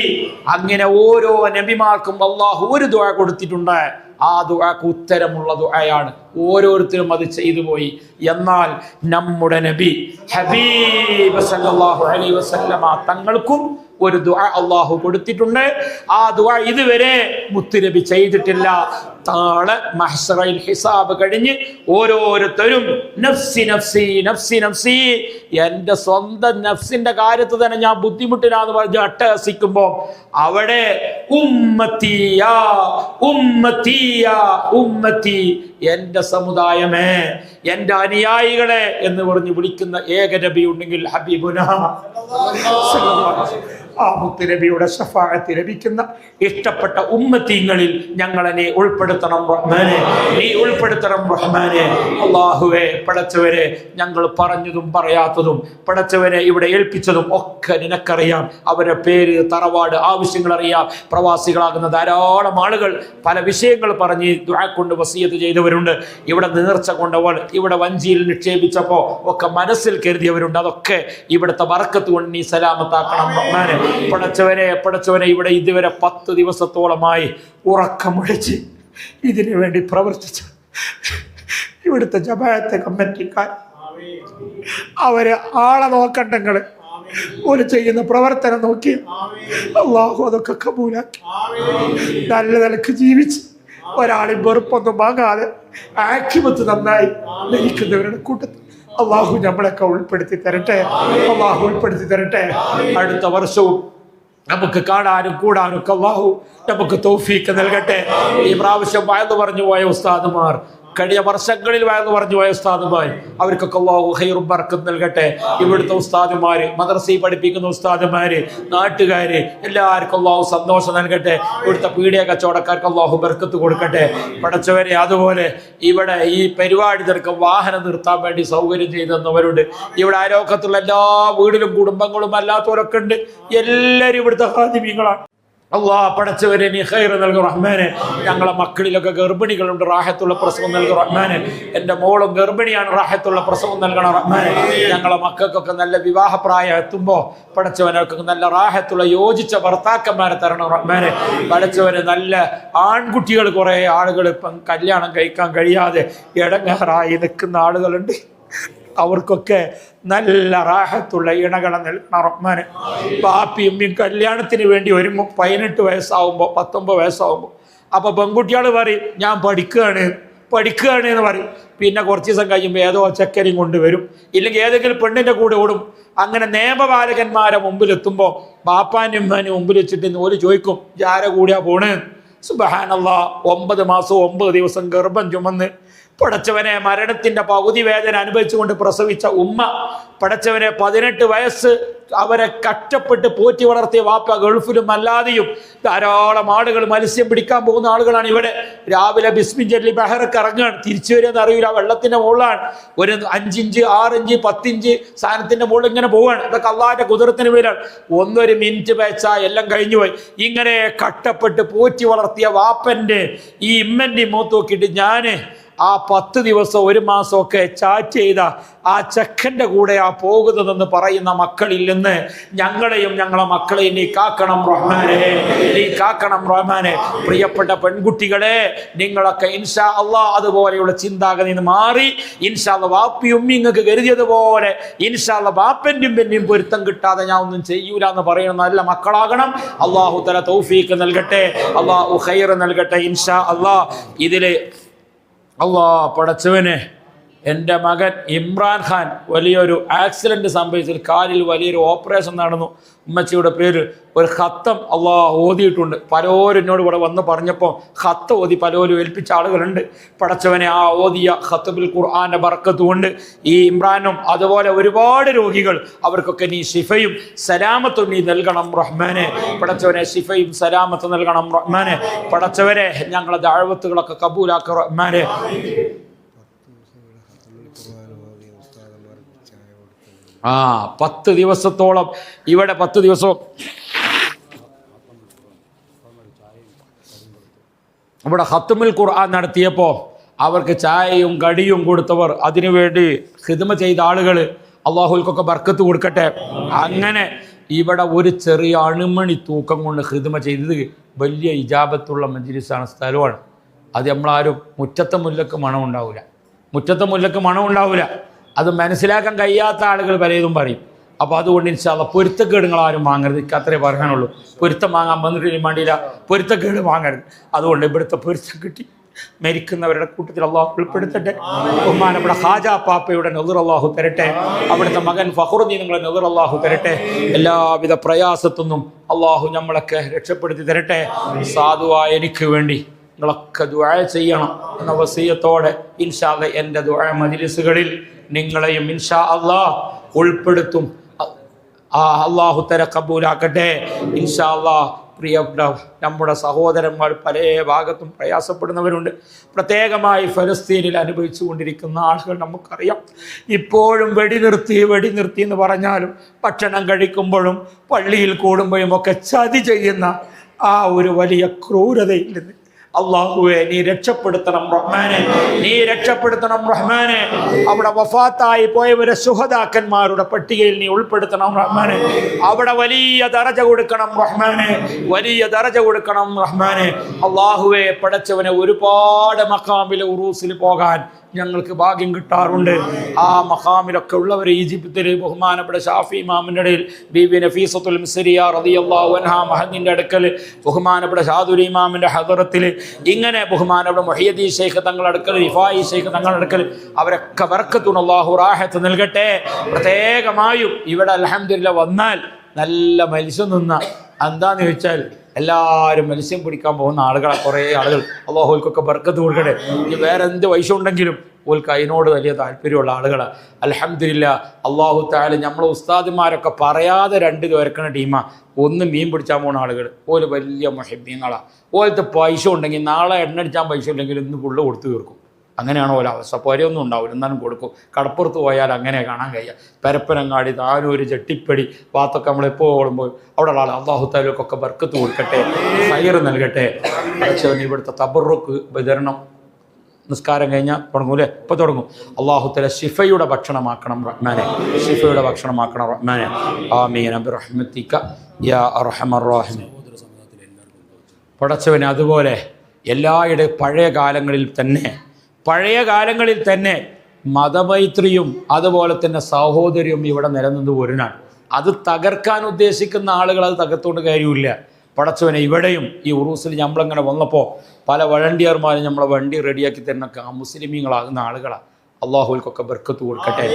അങ്ങനെ ഓരോ നബിമാർക്കും അല്ലാഹു ഒരു ദുആ കൊടുത്തിട്ടുണ്ട്. ആ ദുആക്ക് ഉത്തരമുള്ള ദുആയാണ്. ഓരോരുത്തരും അത് ചെയ്തു പോയി. എന്നാൽ നമ്മുടെ നബി ഹബീബ് സല്ലല്ലാഹു അലൈഹി വസല്ലമ തങ്ങൾക്കും ഒരു ദുആ അല്ലാഹു കൊടുത്തിട്ടുണ്ട്. ആ ദുആ ഇതുവരെ മുത്തുനബി ചെയ്തിട്ടില്ല. നാളെ മഹ്ശറയിൽ ഹിസാബ് കഴിഞ്ഞ് ഓരോരുത്തരും നഫ്സി നഫ്സി നഫ്സി നഫ്സി, എൻ്റെ സ്വന്തം നഫ്സിന്റെ കാര്യത്തിൽ തന്നെ ഞാൻ ബുദ്ധിമുട്ടിലാന്ന് പറഞ്ഞ് അട്ടഹസിക്കുമ്പോ അവിടെ ഉമ്മത്തിയ ഉമ്മത്തിയ ഉമ്മത്തി, എൻ്റെ സമുദായമേ, എൻ്റെ അനുയായികളെ എന്ന് പറഞ്ഞ് വിളിക്കുന്ന ഏക നബി ഉണ്ടെങ്കിൽ ഹബീബുന ആ മുത്തുനബിയുടെ ശഫാഅത്ത് ലഭിക്കുന്ന ഇഷ്ടപ്പെട്ട ഉമ്മത്തീങ്ങളിൽ ഞങ്ങളെ നീ ഉൾപ്പെടുത്തണം റഹ്മാനെ, നീ ഉൾപ്പെടുത്തണം റഹ്മാനെ. അല്ലാഹുവേ, പടച്ചവരെ, ഞങ്ങൾ പറഞ്ഞതും പറയാത്തതും പടച്ചവരെ ഇവിടെ ഏൽപ്പിച്ചതും ഒക്കെ നിനക്കറിയാം. അവരുടെ പേര്, തറവാട്, ആവശ്യങ്ങൾ അറിയാം. പ്രവാസികളാകുന്ന ധാരാളം ആളുകൾ പല വിഷയങ്ങൾ പറഞ്ഞ് ദുആ കൊണ്ട് വസിയത്ത് ചെയ്തവരുണ്ട്. ഇവിടെ നേർച്ച കൊണ്ടവൾ ഇവിടെ വഞ്ചിയിൽ നിക്ഷേപിച്ചപ്പോ ഒക്കെ മനസ്സിൽ കരുതിയവരുണ്ട്. അതൊക്കെ ഇവിടുത്തെ ബർക്കത്ത് കൊണ്ട് നീ സലാമത്താക്കണം റഹ്മാനെ. പടച്ചവനെ ഇവിടെ ഇതുവരെ 10 ദിവസത്തോളമായി ഉറക്കമൊഴിച്ച് ഇതിനു വേണ്ടി പ്രവർത്തിച്ച ഇവിടുത്തെ ജമാഅത്തെ കമ്മിറ്റിക്കാർ, അവര് ആളെ നോക്കണ്ടങ്ങള് ഓല് ചെയ്യുന്ന പ്രവർത്തനം നോക്കി അല്ലാഹു അതൊക്കെ കബൂലാക്കി നല്ല നിലക്ക് ജീവിച്ച് ഒരാളെയും വെറുപ്പൊന്നും വാങ്ങാതെ ആഖിബത്ത് നന്നായി നയിക്കുന്നവരുടെ കൂട്ടത്തിൽ അള്ളാഹു നമ്മളൊക്കെ ഉൾപ്പെടുത്തി തരട്ടെ. അള്ളാഹു ഉൾപ്പെടുത്തി തരട്ടെ. അടുത്ത വർഷവും നമുക്ക് കാണാനും കൂടാനും ഒക്കെ അള്ളാഹു നമുക്ക് തൗഫീക്ക് നൽകട്ടെ. ഈ പ്രാവശ്യം വയന്ന് പറഞ്ഞു പോയ ഉസ്താദുമാർ, കഴിഞ്ഞ വർഷങ്ങളിൽ വയന്ന് പറഞ്ഞു പോയ ഉസ്താദുമാർ, അവർക്കൊക്കെ അല്ലാഹു ഖൈറും ബർക്കത്തും നൽകട്ടെ. ഇവിടുത്തെ ഉസ്താദുമാര്, മദ്രസയിൽ പഠിപ്പിക്കുന്ന ഉസ്താദുമാര്, നാട്ടുകാര് എല്ലാവർക്കും അല്ലാഹു സന്തോഷം നൽകട്ടെ. ഇവിടുത്തെ പീഡിയ കച്ചവടക്കാർക്ക് അല്ലാഹു ബർക്കത്ത് കൊടുക്കട്ടെ. പടച്ചവരെ, അതുപോലെ ഇവിടെ ഈ പരിപാടി തിരക്കും വാഹനം നിർത്താൻ വേണ്ടി സൗകര്യം ചെയ്തു തന്നവരുണ്ട്. ഇവിടെ അയലോക്കത്തുള്ള എല്ലാ വീടിലും കുടുംബങ്ങളും അല്ലാത്തവരൊക്കെ ഉണ്ട്. എല്ലാവരും ഇവിടുത്തെ ഖാദിമീങ്ങളാണ്. അല്ലാഹ് പടച്ചവരെ, നീ ഖൈർ നൽകും റഹ്മാനെ. ഞങ്ങളെ മക്കളിലൊക്കെ ഗർഭിണികളുണ്ട്, റാഹത്തുള്ള പ്രസവം നൽകും റഹ്മാനെ. എൻ്റെ മോളും ഗർഭിണിയാണ്, റാഹത്തുള്ള പ്രസവം നൽകണം റഹ്മാനെ. ഞങ്ങളെ മക്കൾക്കൊക്കെ നല്ല വിവാഹപ്രായം എത്തുമ്പോൾ പടച്ചവനൊക്കെ നല്ല റാഹത്തുള്ള യോജിച്ച ഭർത്താക്കന്മാരെ തരണം റഹ്മാനെ. പടച്ചവന് നല്ല ആൺകുട്ടികൾ, കുറേ ആളുകൾ ഇപ്പം കല്യാണം കഴിക്കാൻ കഴിയാതെ ഇടങ്ങേറായി നിൽക്കുന്ന ആളുകളുണ്ട്. അവർക്കൊക്കെ നല്ല റാഹത്തുള്ള ഇണകളെ നൽകണം റഹ്മാനെ. ബാപ്പിയും കല്യാണത്തിന് വേണ്ടി ഒരുങ്ങും 18 വയസ്സാവുമ്പോൾ 19 വയസ്സാവുമ്പോൾ. അപ്പോൾ പെൺകുട്ടികൾ പറയും ഞാൻ പഠിക്കുകയാണ് എന്ന് പറയും. പിന്നെ കുറച്ച് ദിവസം കഴിയുമ്പോൾ ഏതോ ചക്കരയും കൊണ്ടുവരും, ഇല്ലെങ്കിൽ ഏതെങ്കിലും പെണ്ണിൻ്റെ കൂടെ ഓടും. അങ്ങനെ നിയമപാലകന്മാരെ മുമ്പിലെത്തുമ്പോൾ ബാപ്പാനും ഉമ്മാനും മുമ്പിൽ വെച്ചിട്ട് ഓല് ചോദിക്കും ആരെ കൂടിയാ പോണ്. സുബ്ഹാനല്ലാഹ്, 9 മാസം 9 ദിവസം ഗർഭം ചുമന്ന് പടച്ചവനെ മരണത്തിന്റെ പകുതി വേദന അനുഭവിച്ചുകൊണ്ട് പ്രസവിച്ച ഉമ്മ, പടച്ചവനെ 18 വയസ്സ് അവരെ കഷ്ടപ്പെട്ട് പോറ്റി വളർത്തിയ വാപ്പ ഗൾഫിലും അല്ലാതെയും ധാരാളം ആളുകൾ മത്സ്യം പിടിക്കാൻ പോകുന്ന ആളുകളാണ് ഇവിടെ. രാവിലെ ബിസ്മിൻ ചൊല്ലി ബഹറൊക്കെ ഇറങ്ങുകയാണ്, തിരിച്ചു വരുമെന്ന് അറിയില്ല. വെള്ളത്തിന്റെ മുകളിലാണ്, ഒരു 5 ഇഞ്ച് 6 ഇഞ്ച് 10 ഇഞ്ച് സാധനത്തിന്റെ മുകളിൽ ഇങ്ങനെ പോവുകയാണ്. ഇതൊക്കെ അള്ളാഹിന്റെ കുതിരത്തിന് പേരാണ്. 1 മിനിറ്റ് വെച്ചാൽ എല്ലാം കഴിഞ്ഞു പോയി. ഇങ്ങനെ കഷ്ടപ്പെട്ട് പോറ്റി വളർത്തിയ വാപ്പന്റെ ഈ ഇമ്മന്റെ മൂത്ത് നോക്കിയിട്ട് ഞാന് ആ 10 ദിവസം 1 മാസമൊക്കെ ചാറ്റ് ചെയ്ത ആ ചെക്കൻ്റെ കൂടെ ആ പോകുന്നതെന്ന് പറയുന്ന മക്കളിൽ നിന്ന് ഞങ്ങളെയും ഞങ്ങളെ മക്കളെയും നീ കാക്കണം റഹ്മാനെ, നീ കാക്കണം റഹ്മാനെ. പ്രിയപ്പെട്ട പെൺകുട്ടികളെ, നിങ്ങളൊക്കെ ഇൻഷാ അല്ലാഹ് അതുപോലെയുള്ള ചിന്താഗതി മാറി ഇൻഷാ അല്ലാഹ് വാപ്പിയും നിങ്ങൾക്ക് കരുതിയതുപോലെ ഇൻഷാ അല്ലാഹ് വാപ്പൻ്റെയും പെണ്ണിയും പൊരുത്തം കിട്ടാതെ ഞാൻ ഒന്നും ചെയ്യൂല എന്ന് പറയുന്ന നല്ല മക്കളാകണം. അല്ലാഹു തആല തൗഫീഖ് നൽകട്ടെ, അല്ലാഹു ഖൈർ നൽകട്ടെ ഇൻഷാ അല്ലാഹ്. ഇതില് അല്ലാഹ് പടച്ചവനെ എൻ്റെ മകൻ ഇമ്രാൻ ഖാൻ വലിയൊരു ആക്സിഡൻറ്റ് സംഭവിച്ചതിൽ കാലിൽ വലിയൊരു ഓപ്പറേഷൻ നടന്നു. ഉമ്മച്ചിയുടെ പേര് ഒരു ഖത്തം അള്ളാഹ് ഓതിയിട്ടുണ്ട്. പലരും എന്നോട് ഇവിടെ വന്ന് പറഞ്ഞപ്പോൾ ഖത്ത് ഓതി പലരും ഏൽപ്പിച്ച ആളുകളുണ്ട്. പടച്ചവനെ ആ ഓതിയ ഖത്തബുൽ ഖുർആന്റെ ബർക്കത്ത് കൊണ്ട് ഈ ഇമ്രാനും അതുപോലെ ഒരുപാട് രോഗികൾ അവർക്കൊക്കെ നീ ശിഫയും സലാമത്തും നീ നൽകണം റഹ്മാനെ. പടച്ചവനെ ശിഫയും സലാമത്തും നൽകണം റഹ്മാനെ. പടച്ചവനെ ഞങ്ങളെ ദഅവത്തുകളൊക്കെ കബൂലാക്കുക റഹ്മാനെ. 10 ദിവസത്തോളം ഇവിടെ 10 ദിവസവും ഇവിടെ ഖത്മുൽ ഖുർആൻ നടത്തിയപ്പോൾ അവർക്ക് ചായയും കടിയും കൊടുത്തവർ, അതിനുവേണ്ടി ഖിദ്മ ചെയ്ത ആളുകൾ, അള്ളാഹുൽക്കൊക്കെ ബർക്കത്ത് കൊടുക്കട്ടെ. അങ്ങനെ ഇവിടെ ഒരു ചെറിയ അണുമണി തൂക്കം കൊണ്ട് ഖിദ്മ ചെയ്തത് വലിയ ഇജാബത്തുള്ള മജ്ലിസാണ്, സ്ഥലമാണ്. അത് നമ്മളാരും മുറ്റത്തെ മുല്ലക്ക് മണം ഉണ്ടാവില്ല, മുറ്റത്തെ മുല്ലക്ക് മണം ഉണ്ടാവില്ല. അത് മനസ്സിലാക്കാൻ കഴിയാത്ത ആളുകൾ പലതും പറയും. അപ്പോൾ അതുകൊണ്ട് ഇൻഷാ അല്ലാഹ് പൊരുത്തക്കേട് നിങ്ങളാരും വാങ്ങരുത്. അത്രേ പറയാനുള്ളൂ. പൊരുത്തം വാങ്ങാൻ വന്നിട്ട് വേണ്ടിയില്ല, പൊരുത്തക്കേട് വാങ്ങരുത്. അതുകൊണ്ട് ഇവിടുത്തെ പൊരുത്തം കിട്ടി മരിക്കുന്നവരുടെ കൂട്ടത്തിൽ അള്ളാഹു ഉൾപ്പെടുത്തട്ടെ. ബഹുമാനപ്പെട്ട ഹാജാ പാപ്പയുടെ നെതിർ അള്ളാഹു തരട്ടെ. അവിടുത്തെ മകൻ ഫഖറുദ്ദീൻ നിങ്ങളെ നെതിർ അള്ളാഹു തരട്ടെ. എല്ലാവിധ പ്രയാസത്തൊന്നും അള്ളാഹു നമ്മളൊക്കെ രക്ഷപ്പെടുത്തി തരട്ടെ. സാധുവായ എനിക്ക് വേണ്ടി നിങ്ങളൊക്കെ ദുആ ചെയ്യണം എന്ന വസിയത്തോടെ ഇൻഷാ അല്ലാഹ് എൻ്റെ ദുആ മജ്ലിസുകളിൽ നിങ്ങളെയും ഇൻഷാ അല്ലാഹ് ഉൾപ്പെടുത്തും. അള്ളാഹു തര കബൂലാക്കട്ടെ ഇൻഷാ അല്ലാഹ്. പ്രിയപ്പെട്ട നമ്മുടെ സഹോദരന്മാർ പല ഭാഗത്തും പ്രയാസപ്പെടുന്നവരുണ്ട്. പ്രത്യേകമായി ഫലസ്തീനിൽ അനുഭവിച്ചു കൊണ്ടിരിക്കുന്ന ആളുകൾ നമുക്കറിയാം. ഇപ്പോഴും വെടിനിർത്തി എന്ന് പറഞ്ഞാലും ഭക്ഷണം കഴിക്കുമ്പോഴും പള്ളിയിൽ കൂടുമ്പോഴും ഒക്കെ ചതി ചെയ്യുന്ന ആ ഒരു വലിയ ക്രൂരതയിൽ നിന്ന് അള്ളാഹുവെ നീ രക്ഷപ്പെടുത്തണം റഹ്മാനെ, നീ രക്ഷപ്പെടുത്തണം റഹ്മാനെ. അവിടെ വഫാത്തായി പോയവരെ ശുഹദാക്കന്മാരുടെ പട്ടികയിൽ നീ ഉൾപ്പെടുത്തണം റഹ്മാനെ. അവിടെ വലിയ ദറജ കൊടുക്കണം റഹ്മാനെ, വലിയ ദറജ കൊടുക്കണം റഹ്മാനെ. അള്ളാഹുവെ പടച്ചവനെ ഒരുപാട് മഖാമിലെ ഉറൂസിൽ പോകാൻ ഞങ്ങൾക്ക് ഭാഗ്യം കിട്ടാറുണ്ട്. ആ മഖാമിലൊക്കെ ഉള്ളവർ ഈജിപ്തിൽ ബഹുമാനപ്പെട്ട ഷാഫി ഇമാമിൻ്റെ ഇടയിൽ ബീബി നഫീസത്തുൽ മിസ്രിയ റളിയല്ലാഹു അൻഹ മഹദിൻ്റെ അടുക്കൽ, ബഹുമാനപ്പെട്ട ഷാദുൽ ഇമാമിൻ്റെ ഹദറത്തിൽ, ഇങ്ങനെ ബഹുമാനപ്പെട്ട മുഹയ്യദ്ദീൻ ശൈഖ് തങ്ങളുടെ അടുക്കൽ, റിഫായി ശൈഖ് തങ്ങളുടെ അടുക്കൽ, അവരൊക്കെ ബർക്കത്തുൻ അല്ലാഹു റാഹത്ത് നൽകട്ടെ. പ്രത്യേകമായും ഇവിടെ അൽഹംദുലില്ലാഹ് വന്നാൽ നല്ല മത്സ്യം നിന്ന എന്താന്ന് ചോദിച്ചാൽ എല്ലാവരും മത്സ്യം പിടിക്കാൻ പോകുന്ന ആളുകളെ കുറേ ആളുകൾ അള്ളാഹുൽക്കൊക്കെ ബർക്കത്ത് കൊടുക്കട്ടെ. ഇനി വേറെ എന്ത് വൈശം ഉണ്ടെങ്കിലും ഓൽക്ക് അതിനോട് വലിയ താല്പര്യമുള്ള ആളുകളാണ്. അൽഹംദുലില്ലാഹ് അള്ളാഹു തആല നമ്മളെ ഉസ്താദുമാരൊക്കെ പറയാതെ 2 വരക്കണ ടീമാണ്. ഒന്ന് മീൻ പിടിച്ചാൻ പോകുന്ന ആളുകൾ, ഓല് വലിയ മുഹബ്ബീങ്ങളാണ്. ഓലത്തെ പൈസ ഉണ്ടെങ്കിൽ നാളെ എണ്ണടിച്ചാൻ പൈസ ഉണ്ടെങ്കിൽ ഇന്ന് പുള്ള് കൊടുത്തു തീർക്കും. അങ്ങനെയാണോ ഓല അവസ്ഥ? പുരയൊന്നും ഉണ്ടാവില്ല, എന്നാലും കൊടുക്കും. കടപ്പുറത്ത് പോയാൽ അങ്ങനെ കാണാൻ കഴിയുക. പരപ്പനങ്ങാടി, താനൂര്, ചെട്ടിപ്പടി ഭാഗത്തൊക്കെ നമ്മളെപ്പോൾ ഓടുമ്പോൾ അവിടെ ഉള്ള ആൾ അള്ളാഹു തആലക്കൊക്കെ ബർക്കത്ത് കൊടുക്കട്ടെ, ഖൈർ നൽകട്ടെ. പക്ഷേ ഇവിടുത്തെ തബറുക്ക് വിതരണം നിസ്കാരം കഴിഞ്ഞാൽ തുടങ്ങൂലേ? ഇപ്പോൾ തുടങ്ങും. അള്ളാഹു തആല ശിഫയുടെ ഭക്ഷണമാക്കണം റഹ്മാനെ, ശിഫയുടെ ഭക്ഷണമാക്കണം റഹ്മാനെ. ആമീൻ ബിറഹ്മതിക യാ അർഹമർ റഹീം. പടച്ചവനെ അതുപോലെ പഴയ കാലങ്ങളിൽ തന്നെ മതമൈത്രിയും അതുപോലെ തന്നെ സഹോദര്യവും ഇവിടെ നിലനിന്ന് പോരുന്നാണ്. അത് തകർക്കാൻ ഉദ്ദേശിക്കുന്ന ആളുകൾ അത് തകർത്തുകൊണ്ട് കാര്യമില്ല. പടച്ചവനെ ഇവിടെയും ഈ ഉറൂസിൽ നമ്മളങ്ങനെ വന്നപ്പോൾ പല വളണ്ടിയർമാരും നമ്മളെ വണ്ടി റെഡിയാക്കി തരുന്നൊക്കെ ആ മുസ്ലിമീങ്ങളാകുന്ന ആളുകളാണ്. അള്ളാഹുൽക്കൊക്കെ ബർക്കത്ത് കൊടുക്കട്ടെ.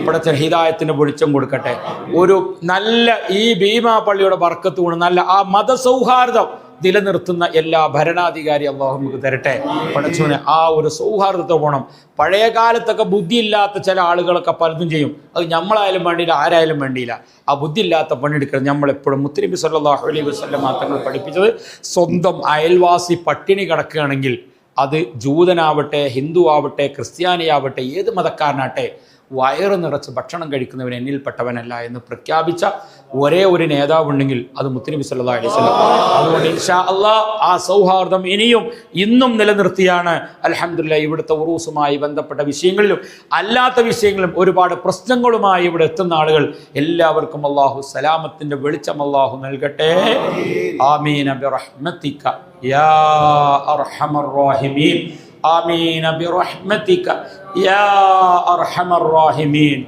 പടച്ചവൻ ഹിദായത്തിന് വെളിച്ചം കൊടുക്കട്ടെ. ഒരു നല്ല ഈ ഭീമാ പള്ളിയുടെ ബർക്കത്ത് കൊണ്ട് നല്ല ആ മതസൗഹാർദ്ദം നിലനിർത്തുന്ന എല്ലാ ഭരണാധികാരി അള്ളാഹു നമുക്ക് തരട്ടെ. പടച്ചവനെ ആ ഒരു സൗഹാർദ്ദത്തെ പോകണം. പഴയ കാലത്തൊക്കെ ബുദ്ധിയില്ലാത്ത ചില ആളുകളൊക്കെ പലതും ചെയ്യും. അത് നമ്മളായാലും വേണ്ടിയില്ല, ആരായാലും വേണ്ടിയില്ല. ആ ബുദ്ധിയില്ലാത്ത പണിയെടുക്കണം. നമ്മളെപ്പോഴും മുത്തുനബി സല്ലല്ലാഹു അലൈഹി വസല്ലം തങ്ങൾ പഠിപ്പിച്ചത്, സ്വന്തം അയൽവാസി പട്ടിണി കിടക്കുകയാണെങ്കിൽ അത് ജൂതനാവട്ടെ, ഹിന്ദു ആവട്ടെ, ക്രിസ്ത്യാനിയാവട്ടെ, ഏത് മതക്കാരനാട്ടെ, വയറ് നിറച്ച് ഭക്ഷണം കഴിക്കുന്നവൻ എന്നിൽപ്പെട്ടവനല്ല എന്ന് പ്രഖ്യാപിച്ച ഒരേ ഒരു നേതാവുണ്ടെങ്കിൽ അത് മുത്തുനബി സല്ലല്ലാഹു അലൈഹി വസല്ലം. അതുകൊണ്ട് ഇൻഷാ അല്ലാഹ് ആ സൗഹാർദ്ദം ഇന്നും നിലനിർത്തിയാണ് അൽഹംദുലില്ലാഹ് ഇവിടുത്തെ ഉറൂസുമായി ബന്ധപ്പെട്ട വിഷയങ്ങളിലും അല്ലാത്ത വിഷയങ്ങളിലും ഒരുപാട് പ്രശ്നങ്ങളുമായി ഇവിടെ എത്തുന്ന ആളുകൾ എല്ലാവർക്കും അല്ലാഹു സലാമത്തിന്റെ വെളിച്ചം അല്ലാഹു നൽകട്ടെ. ആമീൻ ബിറഹ്മതിക യാ അർഹമർ റഹീമീൻ. آمين برحمتك يا أرحم الراحمين.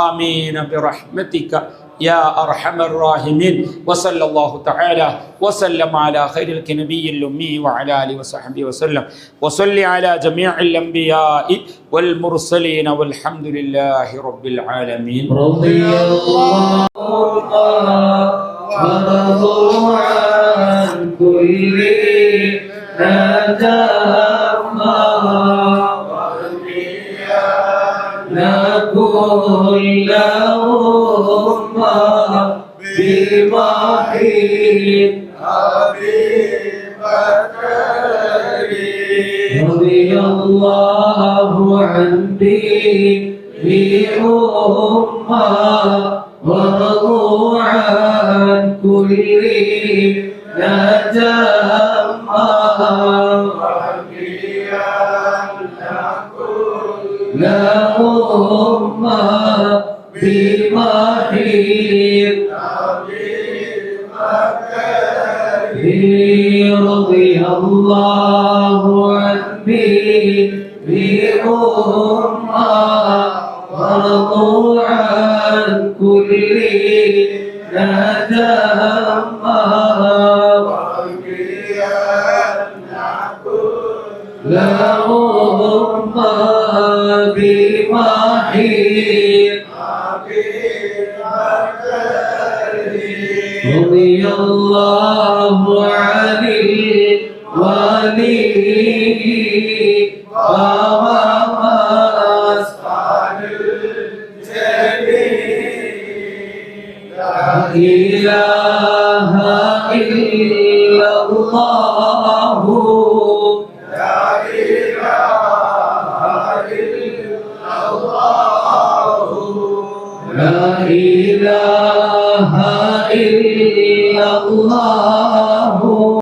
آمين برحمتك يا أرحم الراحمين. وصلى الله تعالى وسلم على خير النبي الأمي وعلى آله وصحبه وسلم. وصل على جميع الأنبياء والمرسلين والحمد لله رب العالمين. رضي الله ورضوا عن كل كل أمة بمحيط أبي بكر رضي الله عن كل أمة ورضوا عن كل نجمة لهم بمحيط رضي الله عن بأمة ورضوا عن كل نجمة لهم بمحيط رضي الله عن الولي ومسعد الجليل إلى